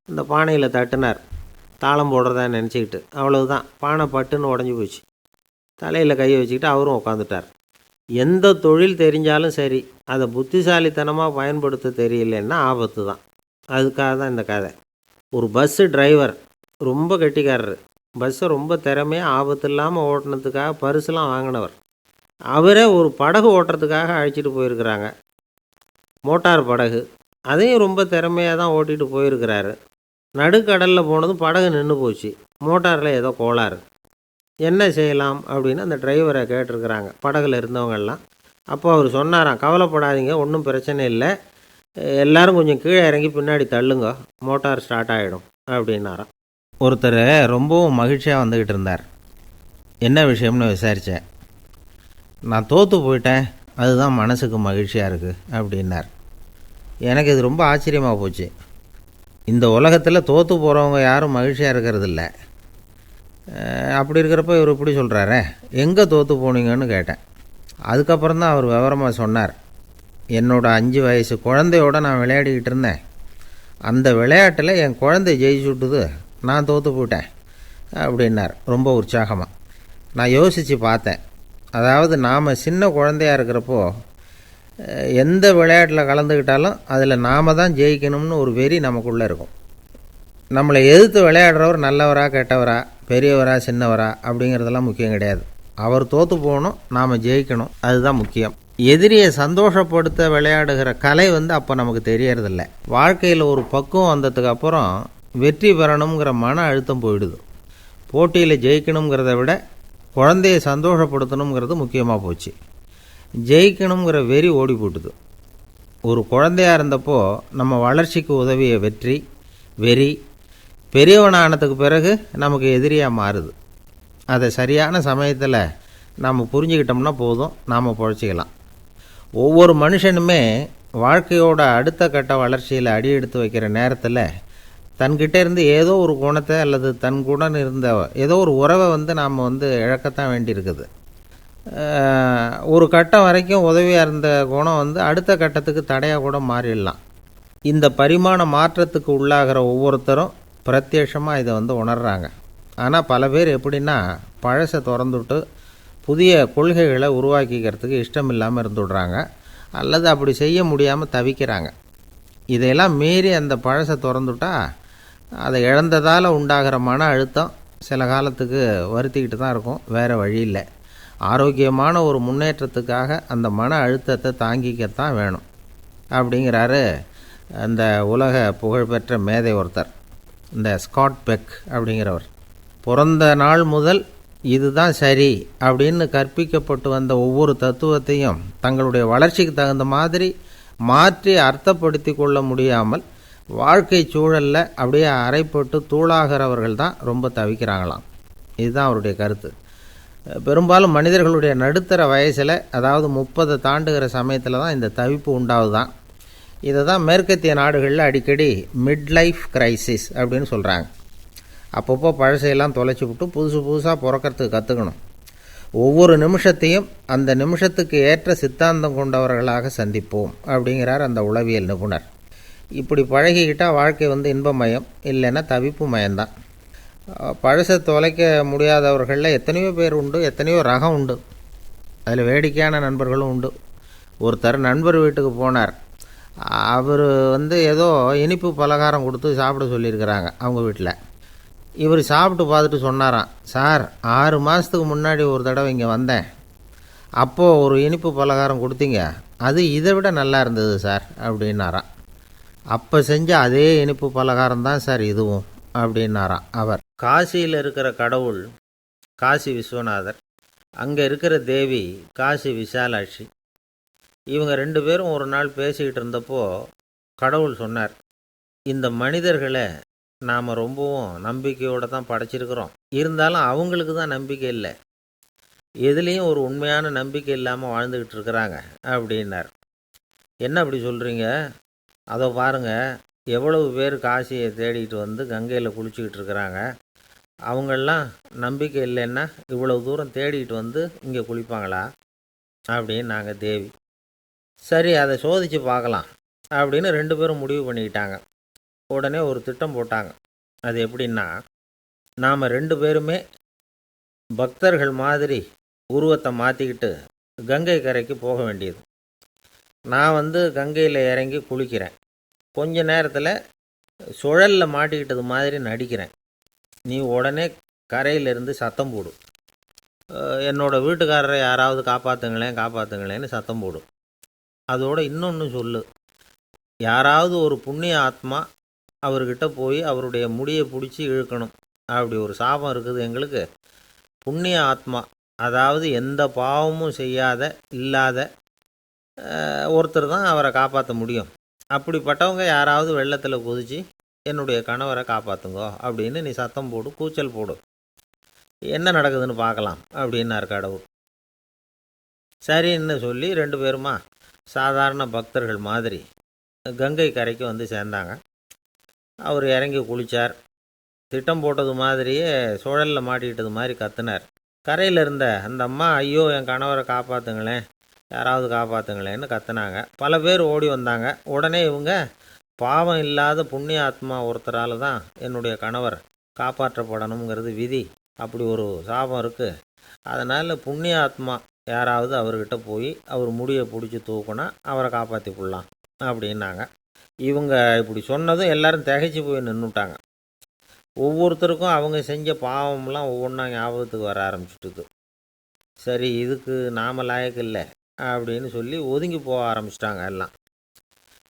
அந்த பானையில் தட்டினார், தாளம் போடுறதா நினச்சிக்கிட்டு. அவ்வளவுதான், பானை பட்டுன்னு உடஞ்சி போச்சு. தலையில் கையை வச்சுக்கிட்டு அவரும் உட்காந்துட்டார். எந்த தொழில் தெரிஞ்சாலும் சரி, அதை புத்திசாலித்தனமாக பயன்படுத்த தெரியலன்னா ஆபத்து தான். அதுக்காக தான் இந்த கதை. ஒரு பஸ்ஸு டிரைவர் ரொம்ப கெட்டிக்காரர். பஸ்ஸை ரொம்ப திறமையாக ஆபத்து இல்லாமல் ஓட்டினதுக்காக பரிசுலாம் வாங்கினவர். அவரே ஒரு படகு ஓட்டுறதுக்காக அழைச்சிட்டு போயிருக்கிறாங்க, மோட்டார் படகு. அதையும் ரொம்ப திறமையாக தான் ஓட்டிகிட்டு போயிருக்கிறாரு. நடுக்கடலில் போனதும் படகு நின்று போச்சு. மோட்டாரில் ஏதோ கோளாறு. என்ன செய்யலாம் அப்படின்னு அந்த டிரைவரை கேட்டிருக்கிறாங்க படகுல இருந்தவங்கெல்லாம். அப்போ அவர் சொன்னாராம், கவலைப்படாதீங்க, ஒன்றும் பிரச்சனை இல்லை, எல்லாரும் கொஞ்சம் கீழே இறங்கி பின்னாடி தள்ளுங்க, மோட்டார் ஸ்டார்ட் ஆகிடும் அப்படின்னாராம். ஒருத்தர் ரொம்பவும் மகிழ்ச்சியாக வந்துக்கிட்டு இருந்தார். என்ன விஷயம்னு விசாரித்தேன். நான் தோற்று போயிட்டேன், அதுதான் மனசுக்கு மகிழ்ச்சியாக இருக்குது அப்படின்னார். எனக்கு இது ரொம்ப ஆச்சரியமாக போச்சு. இந்த உலகத்தில் தோற்று போகிறவங்க யாரும் மகிழ்ச்சியாக இருக்கிறதில்ல. அப்படி இருக்கிறப்ப இவர் இப்படி சொல்கிறாரே, எங்கே தோற்று போனீங்கன்னு கேட்டேன். அதுக்கப்புறம் தான் அவர் விவரமாக சொன்னார். என்னோடய 5 வயசு குழந்தையோடு நான் விளையாடிக்கிட்டு இருந்தேன். அந்த விளையாட்டில் என் குழந்தை ஜெயிச்சு விட்டுது, நான் தோற்று போயிட்டேன் அப்படின்னார் ரொம்ப உற்சாகமாக. நான் யோசித்து பார்த்தேன். அதாவது நாம் சின்ன குழந்தையாக இருக்கிறப்போ எந்த விளையாட்டில் கலந்துக்கிட்டாலும் அதில் நாம் தான் ஜெயிக்கணும்னு ஒரு வெறி நமக்குள்ளே இருக்கும். நம்மளை எதிர்த்து விளையாடுறவர் நல்லவரா கெட்டவரா, பெரியவரா சின்னவரா அப்படிங்கிறதெல்லாம் முக்கியம் கிடையாது. அவர் தோற்று போகணும், நாம் ஜெயிக்கணும், அதுதான் முக்கியம். எதிரியை சந்தோஷப்படுத்த விளையாடுகிற கலை அப்போ நமக்கு தெரியறதில்ல. வாழ்க்கையில் ஒரு பக்குவம் வந்ததுக்கு அப்புறம் வெற்றி பெறணுங்கிற மன அழுத்தம் போயிடுது. போட்டியில் ஜெயிக்கணுங்கிறத விட குழந்தையை சந்தோஷப்படுத்தணுங்கிறது முக்கியமாக போச்சு. ஜெயிக்கணுங்கிற வெறி ஓடி போட்டுது. ஒரு குழந்தையாக இருந்தப்போ நம்ம வளர்ச்சிக்கு உதவிய வெறி பெரியவனானதுக்கு பிறகு நமக்கு எதிரியாக மாறுது. அதை சரியான சமயத்தில் நாம் புரிஞ்சுக்கிட்டோம்னா போதும், நாம் பொழைச்சிக்கலாம். ஒவ்வொரு மனுஷனுமே வாழ்க்கையோட அடுத்த கட்ட வளர்ச்சியில் அடி எடுத்து வைக்கிற நேரத்தில் தன்கிட்ட இருந்து ஏதோ ஒரு குணத்தை அல்லது தன் குணம் இருந்த ஏதோ ஒரு உறவை நாம் இழக்கத்தான் வேண்டியிருக்குது. ஒரு கட்டம் வரைக்கும் உதவியாக இருந்த குணம் அடுத்த கட்டத்துக்கு தடையாக கூட மாறிடலாம். இந்த பரிமாண மாற்றத்துக்கு உள்ளாகிற ஒவ்வொருத்தரும் பிரத்யட்சமாக இதை உணர்கிறாங்க. ஆனால் பல பேர் எப்படின்னா பழசை திறந்துவிட்டு புதிய கொள்கைகளை உருவாக்கிக்கிறதுக்கு இஷ்டம் இல்லாமல் இருந்துவிடுறாங்க, அல்லது அப்படி செய்ய முடியாமல் தவிக்கிறாங்க. இதையெல்லாம் மீறி அந்த பழசை திறந்துட்டா அதை இழந்ததால் உண்டாகிற மன அழுத்தம் சில காலத்துக்கு வருத்திக்கிட்டு தான் இருக்கும், வேறு வழி இல்லை. ஆரோக்கியமான ஒரு முன்னேற்றத்துக்காக அந்த மன அழுத்தத்தை தாங்கிக்கத்தான் வேணும் அப்படிங்கிறாரு அந்த உலக புகழ்பெற்ற மேதை ஒருத்தர், இந்த ஸ்காட் பெக் அப்படிங்கிறவர். பிறந்த நாள் முதல் இதுதான் சரி அப்படின்னு கற்பிக்கப்பட்டு வந்த ஒவ்வொரு தத்துவத்தையும் தங்களுடைய வளர்ச்சிக்கு தகுந்த மாதிரி மாற்றி அர்த்தப்படுத்தி கொள்ள முடியாமல் வாழ்க்கை சூழலில் அப்படியே அரைப்பட்டு தூளாகிறவர்கள் தான் ரொம்ப தவிக்கிறாங்களாம். இதுதான் அவருடைய கருத்து. பெரும்பாலும் மனிதர்களுடைய நடுத்தர வயசில், அதாவது 30 தாண்டுகிற சமயத்தில் தான் இந்த தவிப்பு உண்டாகுதான். இதை தான் மேற்கத்திய நாடுகளில் அடிக்கடி மிட் லைஃப் கிரைசிஸ் அப்படின்னு சொல்கிறாங்க. அப்பப்போ பழசையெல்லாம் தொலைச்சி விட்டு புதுசாக பிறக்கிறதுக்கு கற்றுக்கணும். ஒவ்வொரு நிமிஷத்தையும் அந்த நிமிஷத்துக்கு ஏற்ற சித்தாந்தம் கொண்டவர்களாக சந்திப்போம் அப்படிங்கிறார் அந்த உளவியல் நிபுணர். இப்படி பழகிக்கிட்டால் வாழ்க்கை இன்பமயம், இல்லைன்னா தவிப்பு மயம்தான். பழசை தொலைக்க முடியாதவர்களில் எத்தனையோ பேர் உண்டு, எத்தனையோ ரகம் உண்டு. அதில் வேடிக்கையான நண்பர்களும் உண்டு. ஒருத்தர் நண்பர் வீட்டுக்கு போனார். அவர் ஏதோ இனிப்பு பலகாரம் கொடுத்து சாப்பிட சொல்லியிருக்கிறாங்க அவங்க வீட்டில். இவர் சாப்பிட்டு பார்த்துட்டு சொன்னாராம், சார் 6 மாதத்துக்கு முன்னாடி ஒரு தடவை இங்கே வந்தேன், அப்போது ஒரு இனிப்பு பலகாரம் கொடுத்தீங்க, அது இதை விட நல்லா இருந்தது சார் அப்படின்னாராம். அப்போ செஞ்ச அதே இனிப்பு பலகாரம் தான் சார் இதுவும் அப்படின்னாராம் அவர். காசியில் இருக்கிற கடவுள் காசி விஸ்வநாதர், அங்கே இருக்கிற தேவி காசி விசாலாட்சி. இவங்க 2 பேரும் ஒரு நாள் பேசிக்கிட்டு இருந்தப்போ கடவுள் சொன்னார், இந்த மனிதர்களை நாம் ரொம்பவும் நம்பிக்கையோடு தான் படைச்சிருக்கிறோம், இருந்தாலும் அவங்களுக்கு தான் நம்பிக்கை இல்லை, எதுலேயும் ஒரு உண்மையான நம்பிக்கை இல்லாமல் வாழ்ந்துக்கிட்டு இருக்கிறாங்க அப்படின்னார். என்ன அப்படி சொல்கிறீங்க? அதை பாருங்கள், எவ்வளவு பேர் காசியை தேடிட்டு கங்கையில் குளிச்சுக்கிட்டு இருக்கிறாங்க, அவங்களெலாம் நம்பிக்கை இல்லைன்னா இவ்வளவு தூரம் தேடிட்டு இங்கே குளிப்பாங்களா அப்படின்னு நாங்கள் தேவி. சரி, அதை சோதித்து பார்க்கலாம் அப்படின்னு 2 பேரும் முடிவு பண்ணிக்கிட்டாங்க. உடனே ஒரு திட்டம் போட்டாங்க. அது எப்படின்னா, நாம் 2 பேருமே பக்தர்கள் மாதிரி உருவத்தை மாற்றிக்கிட்டு கங்கை கரைக்கு போக வேண்டியது. நான் கங்கையில் இறங்கி குளிக்கிறேன், கொஞ்ச நேரத்தில் சுழலில் மாட்டிக்கிட்டது மாதிரி நடிக்கிறேன், நீ உடனே கரையிலிருந்து சத்தம் போடு, என்னோடய வீட்டுக்காரரை யாராவது காப்பாற்றுங்களேன்னு சத்தம் போடும். அதோடு இன்னொன்று சொல்லு, யாராவது ஒரு புண்ணிய ஆத்மா அவர்கிட்ட போய் அவருடைய முடியை பிடிச்சி இழுக்கணும். அப்படி ஒரு சாபம் இருக்குது எங்களுக்கு. புண்ணிய ஆத்மா, அதாவது எந்த பாவமும் செய்யாத இல்லாத ஒருத்தர் தான் அவரை காப்பாற்ற முடியும். அப்படிப்பட்டவங்க யாராவது வெள்ளத்தில் குதித்து என்னுடைய கணவரை காப்பாற்றுங்கோ அப்படின்னு நீ சத்தம் போடு, கூச்சல் போடு, என்ன நடக்குதுன்னு பார்க்கலாம் அப்படின்னார் கடவுள். சரின்னு சொல்லி 2 பேருமா சாதாரண பக்தர்கள் மாதிரி கங்கை கரைக்கு வந்து சேர்ந்தாங்க. அவர் இறங்கி குளித்தார். திட்டம் போட்டது மாதிரியே சுழலில் மாட்டிக்கிட்டது மாதிரி கத்துனார். கரையில் இருந்த அந்த அம்மா, ஐயோ என் கணவரை காப்பாற்றுங்களேன், யாராவது காப்பாற்றுங்களேன்னு கத்துனாங்க. பல பேர் ஓடி வந்தாங்க. உடனே இவங்க, பாவம் இல்லாத புண்ணிய ஆத்மா ஒருத்தரால் தான் என்னுடைய கணவர் காப்பாற்றப்படணுங்கிறது விதி, அப்படி ஒரு சாபம் இருக்குது, அதனால் புண்ணிய ஆத்மா யாராவது அவர்கிட்ட போய் அவர் முடியை பிடிச்சி தூக்குனா அவரை காப்பாற்றி கொள்ளலாம் அப்படின்னாங்க. இவங்க இப்படி சொன்னதும் எல்லாரும் திகைச்சு போய் நின்றுட்டாங்க. ஒவ்வொருத்தருக்கும் அவங்க செஞ்ச பாவம்லாம் ஒவ்வொன்றா ஞாபகத்துக்கு வர ஆரம்பிச்சுட்டுது. சரி, இதுக்கு நாம லாயக்கு இல்லை அப்படின்னு சொல்லி ஒதுங்கி போக ஆரம்பிச்சிட்டாங்க எல்லாம்.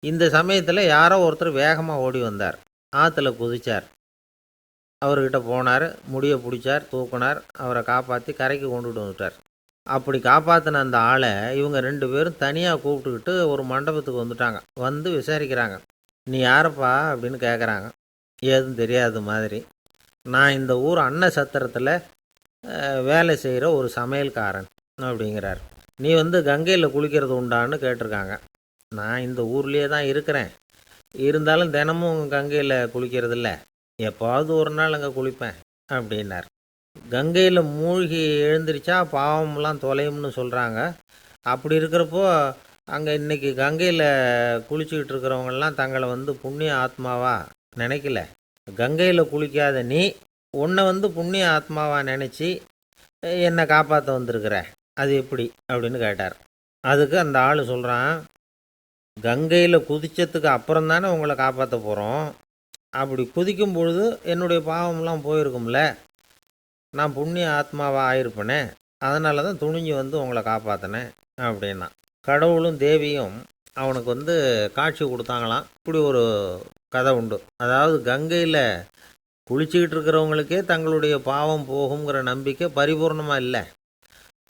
இந்த சமயத்தில் யாரோ ஒருத்தர் வேகமாக ஓடி வந்தார். ஆற்றுல குதித்தார். அவர்கிட்ட போனார், முடியை பிடிச்சார், தூக்குனார், அவரை காப்பாற்றி கரைக்கு கொண்டுட்டு வந்துட்டார். அப்படி காப்பாற்றின அந்த ஆளை இவங்க 2 பேரும் தனியாக கூப்பிட்டுக்கிட்டு ஒரு மண்டபத்துக்கு வந்துட்டாங்க. வந்து விசாரிக்கிறாங்க. நீ யாரப்பா அப்படின்னு கேட்குறாங்க. ஏதும் தெரியாத மாதிரி. நான் இந்த ஊர் அன்ன சத்திரத்தில் வேலை செய்கிற ஒரு சமையல்காரன் அப்படிங்கிறார். நீ வந்து கங்கையில் குளிக்கிறது உண்டான்னு கேட்டிருக்காங்க. நான் இந்த ஊர்லேயே தான் இருக்கிறேன், இருந்தாலும் தினமும் கங்கையில் குளிக்கிறது இல்லை, எப்போவாவது ஒரு நாள் அங்கே குளிப்பேன் அப்படின்னார். கங்கையில் மூழ்கி எழுந்திரிச்சா பாவம்லாம் தொலையும்னு சொல்கிறாங்க. அப்படி இருக்கிறப்போ அங்கே இன்றைக்கி கங்கையில் குளிச்சுக்கிட்டு இருக்கிறவங்கெல்லாம் தங்களை வந்து புண்ணிய ஆத்மாவா நினைக்கல. கங்கையில் குளிக்காத நீ உன்னை வந்து புண்ணிய ஆத்மாவா நினச்சி என்னை காப்பாற்ற வந்திருக்கிற, அது எப்படி அப்படின்னு கேட்டார். அதுக்கு அந்த ஆள் சொல்கிறான், கங்கையில் குதித்ததுக்கு அப்புறம் தானே உங்களை காப்பாற்ற போகிறோம். அப்படி குதிக்கும் பொழுது என்னுடைய பாவம்லாம் போயிருக்கும்ல, நான் புண்ணிய ஆத்மாவாக ஆயிருப்பேனே, அதனால தான் துணிஞ்சு வந்து உங்களை காப்பாற்றினேன் அப்படின்னா. கடவுளும் தேவியும் அவனுக்கு வந்து காட்சி கொடுத்தாங்களாம். இப்படி ஒரு கதை உண்டு. அதாவது கங்கையில் குளிச்சுக்கிட்டு இருக்கிறவங்களுக்கே தங்களுடைய பாவம் போகுங்கிற நம்பிக்கை பரிபூர்ணமாக இல்லை.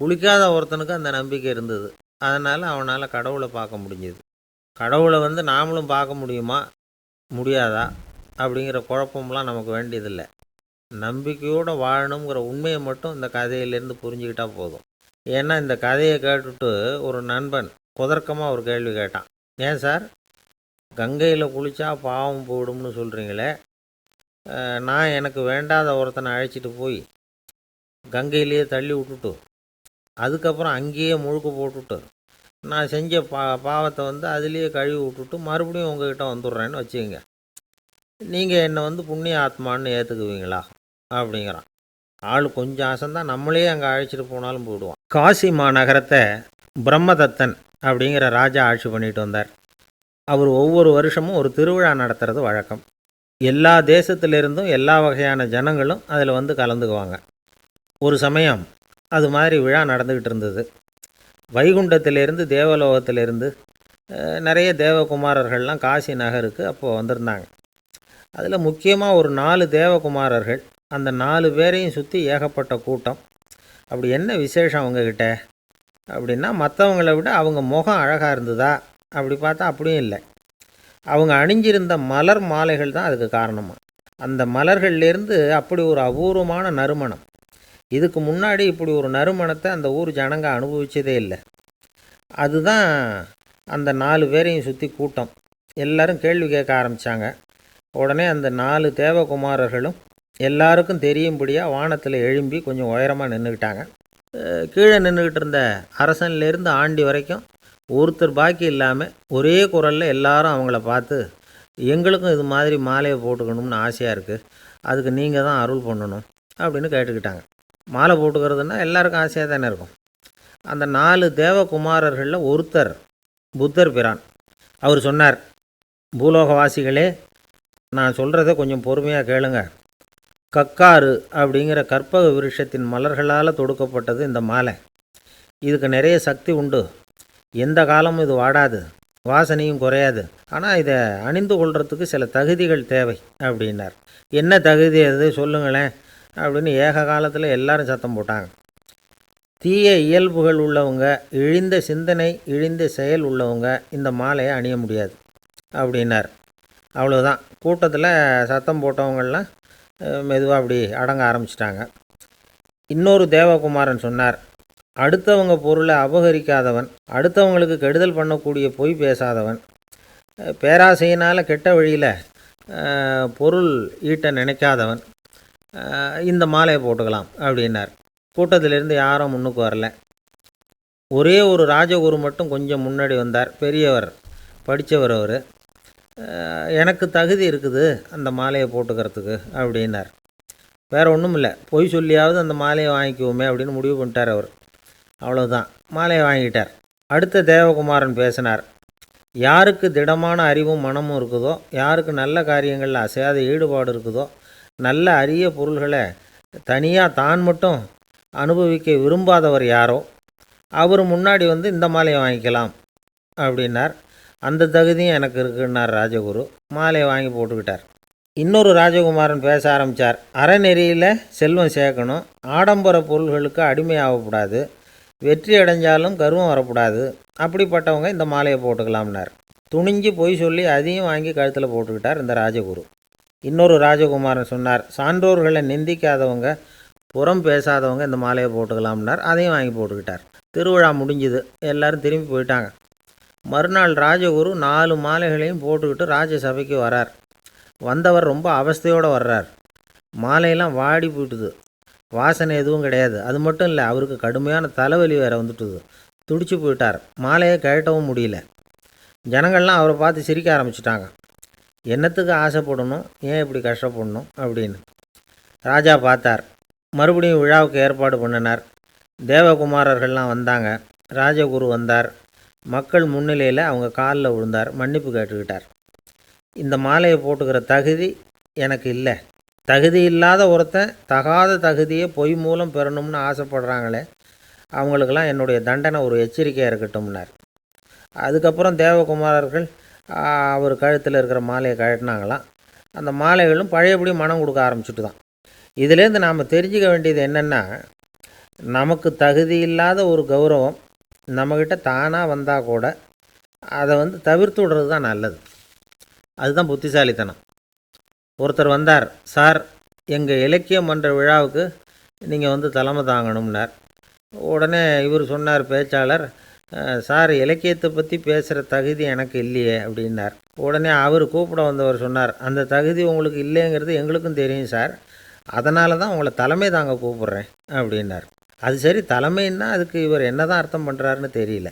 குளிக்காத ஒருத்தனுக்கு அந்த நம்பிக்கை இருந்தது. அதனால் அவனால் கடவுளை பார்க்க முடிஞ்சுது. கடவுளை வந்து நாமளும் பார்க்க முடியுமா முடியாதா அப்படிங்கிற குழப்பம்லாம் நமக்கு வேண்டியதில்லை. நம்பிக்கையோடு வாழணுங்கிற உண்மையை மட்டும் இந்த கதையிலேருந்து புரிஞ்சுக்கிட்டால் போதும். ஏன்னா இந்த கதையை கேட்டுட்டு ஒரு நண்பன் குதர்க்கமாக ஒரு கேள்வி கேட்டான். ஏன் சார், கங்கையில் குளித்தா பாவம் போயிடும்னு சொல்கிறீங்களே, நான் எனக்கு வேண்டாத ஒருத்தனை அழைச்சிட்டு போய் கங்கையிலேயே தள்ளி விட்டுட்டு அதுக்கப்புறம் அங்கேயே முழுக்க போட்டுட்டு நான் செஞ்ச பாவத்தை வந்து அதுலேயே கழுவி விட்டுட்டு மறுபடியும் உங்ககிட்ட வந்துடுறேன்னு வச்சுக்கோங்க, நீங்கள் என்னை வந்து புண்ணிய ஆத்மான்னு ஏற்றுக்குவீங்களா அப்படிங்கிறான். ஆள் கொஞ்சம் அசந்தான் நம்மளே அங்கே அழைச்சிட்டு போனாலும் போயிடுவான். காசி மாநகரத்தை பிரம்மதத்தன் அப்படிங்கிற ராஜா ஆட்சி பண்ணிட்டு வந்தார். அவர் ஒவ்வொரு வருஷமும் ஒரு திருவிழா நடத்துறது வழக்கம். எல்லா தேசத்திலிருந்தும் எல்லா வகையான ஜனங்களும் அதில் வந்து கலந்துக்குவாங்க. ஒரு சமயம் அது மாதிரி விழா நடந்துக்கிட்டு இருந்தது. வைகுண்டத்திலேருந்து தேவலோகத்திலேருந்து நிறைய தேவகுமாரர்கள்லாம் காசி நகருக்கு அப்போது வந்திருந்தாங்க. அதில் முக்கியமாக ஒரு 4 தேவகுமாரர்கள், அந்த 4 பேரையும் சுற்றி ஏகப்பட்ட கூட்டம். அப்படி என்ன விசேஷம் அவங்கக்கிட்ட அப்படின்னா, மற்றவங்களை விட அவங்க முகம் அழகாக இருந்ததா அப்படி பார்த்தா அப்படியும் இல்லை. அவங்க அணிஞ்சிருந்த மலர் மாலைகள் தான் அதுக்கு காரணமாக. அந்த மலர்கள்லேருந்து அப்படி ஒரு அபூர்வமான நறுமணம். இதுக்கு முன்னாடி இப்படி ஒரு நறுமணத்தை அந்த ஊர் ஜனங்க அனுபவிச்சதே இல்லை. அதுதான் அந்த 4 பேரையும் சுற்றி கூட்டம். எல்லாரும் கேள்வி கேட்க ஆரம்பித்தாங்க. உடனே அந்த 4 தேவகுமாரர்களும் எல்லாருக்கும் தெரியும்படியாக வானத்தில் எழும்பி கொஞ்சம் உயரமாக நின்றுக்கிட்டாங்க. கீழே நின்றுக்கிட்டு இருந்த அரசன்லேருந்து ஆண்டி வரைக்கும் ஒருத்தர் பாக்கி இல்லாமல் ஒரே குரலில் எல்லாரும் அவங்கள பார்த்து, எங்களுக்கும் இது மாதிரி மாலையை போட்டுக்கணும்னு ஆசையாக இருக்குது, அதுக்கு நீங்கள் தான் அருள் பண்ணணும் அப்படின்னு கேட்டுக்கிட்டாங்க. மாலை போட்டுக்கிறதுனா எல்லாருக்கும் ஆசையாக தானே இருக்கும். அந்த 4 தேவகுமாரர்களில் ஒருத்தர் புத்தர் பிரான். அவர் சொன்னார், பூலோகவாசிகளே, நான் சொல்கிறத கொஞ்சம் பொறுமையாக கேளுங்க. கக்காரு அப்படிங்கிற கற்பக விருஷத்தின் மலர்களால் தொடுக்கப்பட்டது இந்த மாலை. இதுக்கு நிறைய சக்தி உண்டு. எந்த காலமும் இது வாடாது. வாசனையும் குறையாது. ஆனால் இதை அணிந்து கொள்றதுக்கு சில தகுதிகள் தேவை அப்படின்னார். என்ன தகுதி அது சொல்லுங்களேன் அப்படின்னு ஏக காலத்தில் எல்லாரும் சத்தம் போட்டாங்க. தீய இயல்புகள் உள்ளவங்க, இழிந்த சிந்தனை, இழிந்த செயல் உள்ளவங்க இந்த மாலையை அணிய முடியாது அப்படின்னார். அவ்வளோதான். கூட்டத்தில் சத்தம் போட்டவங்கள்லாம் மெதுவாக அப்படி அடங்க ஆரம்பிச்சிட்டாங்க. இன்னொரு தேவகுமாரன் சொன்னார், அடுத்தவங்க பொருளை அபகரிக்காதவன், அடுத்தவங்களுக்கு கெடுதல் பண்ணக்கூடிய பொய் பேசாதவன், பேராசையினால் கெட்ட வழியில் பொருள் ஈட்ட நினைக்காதவன் இந்த மாலையை போட்டுக்கலாம் அப்படின்னார். கூட்டத்திலிருந்து யாரும் முன்னுக்கு வரல. ஒரே ஒரு ராஜகுரு மட்டும் கொஞ்சம் முன்னாடி வந்தார். பெரியவர், படித்தவர் அவர். எனக்கு தகுதி இருக்குது அந்த மாலையை போட்டுக்கிறதுக்கு அப்படின்னார். வேறு ஒன்றும் இல்லை, பொய் சொல்லியாவது அந்த மாலையை வாங்கிக்குவோமே அப்படின்னு முடிவு பண்ணிட்டார் அவர். அவ்வளோதான், மாலையை வாங்கிட்டார். அடுத்த தேவகுமாரன் பேசினார். யாருக்கு திடமான அறிவும் மனமும் இருக்குதோ, யாருக்கு நல்ல காரியங்களில் அசையாத ஈடுபாடு இருக்குதோ, நல்ல அரிய பொருள்களை தனியாக தான் மட்டும் அனுபவிக்க விரும்பாதவர் யாரோ அவர் முன்னாடி வந்து இந்த மாலையை வாங்கிக்கலாம் அப்படின்னார். அந்த தகுதியும் எனக்கு இருக்குன்னார் ராஜகுரு. மாலையை வாங்கி போட்டுக்கிட்டார். இன்னொரு ராஜகுமாரன் பேச ஆரம்பித்தார். அறநெறியில் செல்வம் சேர்க்கணும், ஆடம்பர பொருள்களுக்கு அடிமையாகக்கூடாது, வெற்றி அடைஞ்சாலும் கர்வம் வரக்கூடாது, அப்படிப்பட்டவங்க இந்த மாலையை போட்டுக்கலாம்னார். துணிஞ்சு பொய் சொல்லி அதையும் வாங்கி கழுத்தில் போட்டுக்கிட்டார் இந்த ராஜகுரு. இன்னொரு ராஜகுமாரன் சொன்னார், சான்றோர்களை நிந்திக்காதவங்க, புறம் பேசாதவங்க இந்த மாலையை போட்டுக்கலாம்னார். அதையும் வாங்கி போட்டுக்கிட்டார். திருவிழா முடிஞ்சுது, எல்லோரும் திரும்பி போயிட்டாங்க. மறுநாள் ராஜகுரு 4 மாலைகளையும் போட்டுக்கிட்டு ராஜசபைக்கு வரார். வந்தவர் ரொம்ப அவஸ்தையோடு வர்றார். மாலையெல்லாம் வாடி போயிட்டுது, வாசனை எதுவும் கிடையாது. அது மட்டும் இல்லை, அவருக்கு கடுமையான தலைவலி வேறு வந்துட்டுது. துடிச்சு போயிட்டார். மாலையை கழட்டவும் முடியல. ஜனங்கள்லாம் அவரை பார்த்து சிரிக்க ஆரம்பிச்சிட்டாங்க. என்னத்துக்கு ஆசைப்படணும், ஏன் இப்படி கஷ்டப்படணும் அப்படின்னு ராஜா பார்த்தார். மறுபடியும் விழாவுக்கு ஏற்பாடு பண்ணினார். தேவகுமாரர்கள்லாம் வந்தாங்க. ராஜகுரு வந்தார். மக்கள் முன்னிலையில் அவங்க காலில் விழுந்தார், மன்னிப்பு கேட்டுக்கிட்டார். இந்த மாலையை போட்டுக்கிற தகுதி எனக்கு இல்லை. தகுதி இல்லாத ஒருத்தன் தகாத தகுதியை பொய் மூலம் பெறணும்னு ஆசைப்படுறாங்களே, அவங்களுக்கெல்லாம் என்னுடைய தண்டனை ஒரு எச்சரிக்கையாக இருக்கட்டும்னார். அதுக்கப்புறம் தேவகுமாரர்கள் அவர் கழுத்தில் இருக்கிற மாலையை கழட்டினாங்களாம். அந்த மாலைகளும் பழையபடி மனம் கொடுக்க ஆரம்பிச்சுட்டு தான். இதுலேருந்து நாம் தெரிஞ்சுக்க வேண்டியது என்னென்னா, நமக்கு தகுதி இல்லாத ஒரு கௌரவம் நம்மக்கிட்ட தானாக வந்தால் கூட அதை தவிர்த்து விடுறது தான் நல்லது. அதுதான் புத்திசாலித்தனம். ஒருத்தர் வந்தார். சார், எங்கள் இலக்கிய மன்ற விழாவுக்கு நீங்கள் தலைமை தாங்கணும்னார். உடனே இவர் சொன்னார், பேச்சாளர், சார், இலக்கியத்தை பற்றி பேசுகிற தகுதி எனக்கு இல்லையே அப்படின்னார். உடனே அவர் கூப்பிட வந்தவர் சொன்னார், அந்த தகுதி உங்களுக்கு இல்லைங்கிறது எங்களுக்கும் தெரியும் சார், அதனால தான் உங்களை தலைமை தாங்க கூப்பிட்றேன் அப்படின்னார். அது சரி, தலைமைன்னா அதுக்கு இவர் என்ன தான் அர்த்தம் பண்ணுறாருன்னு தெரியல.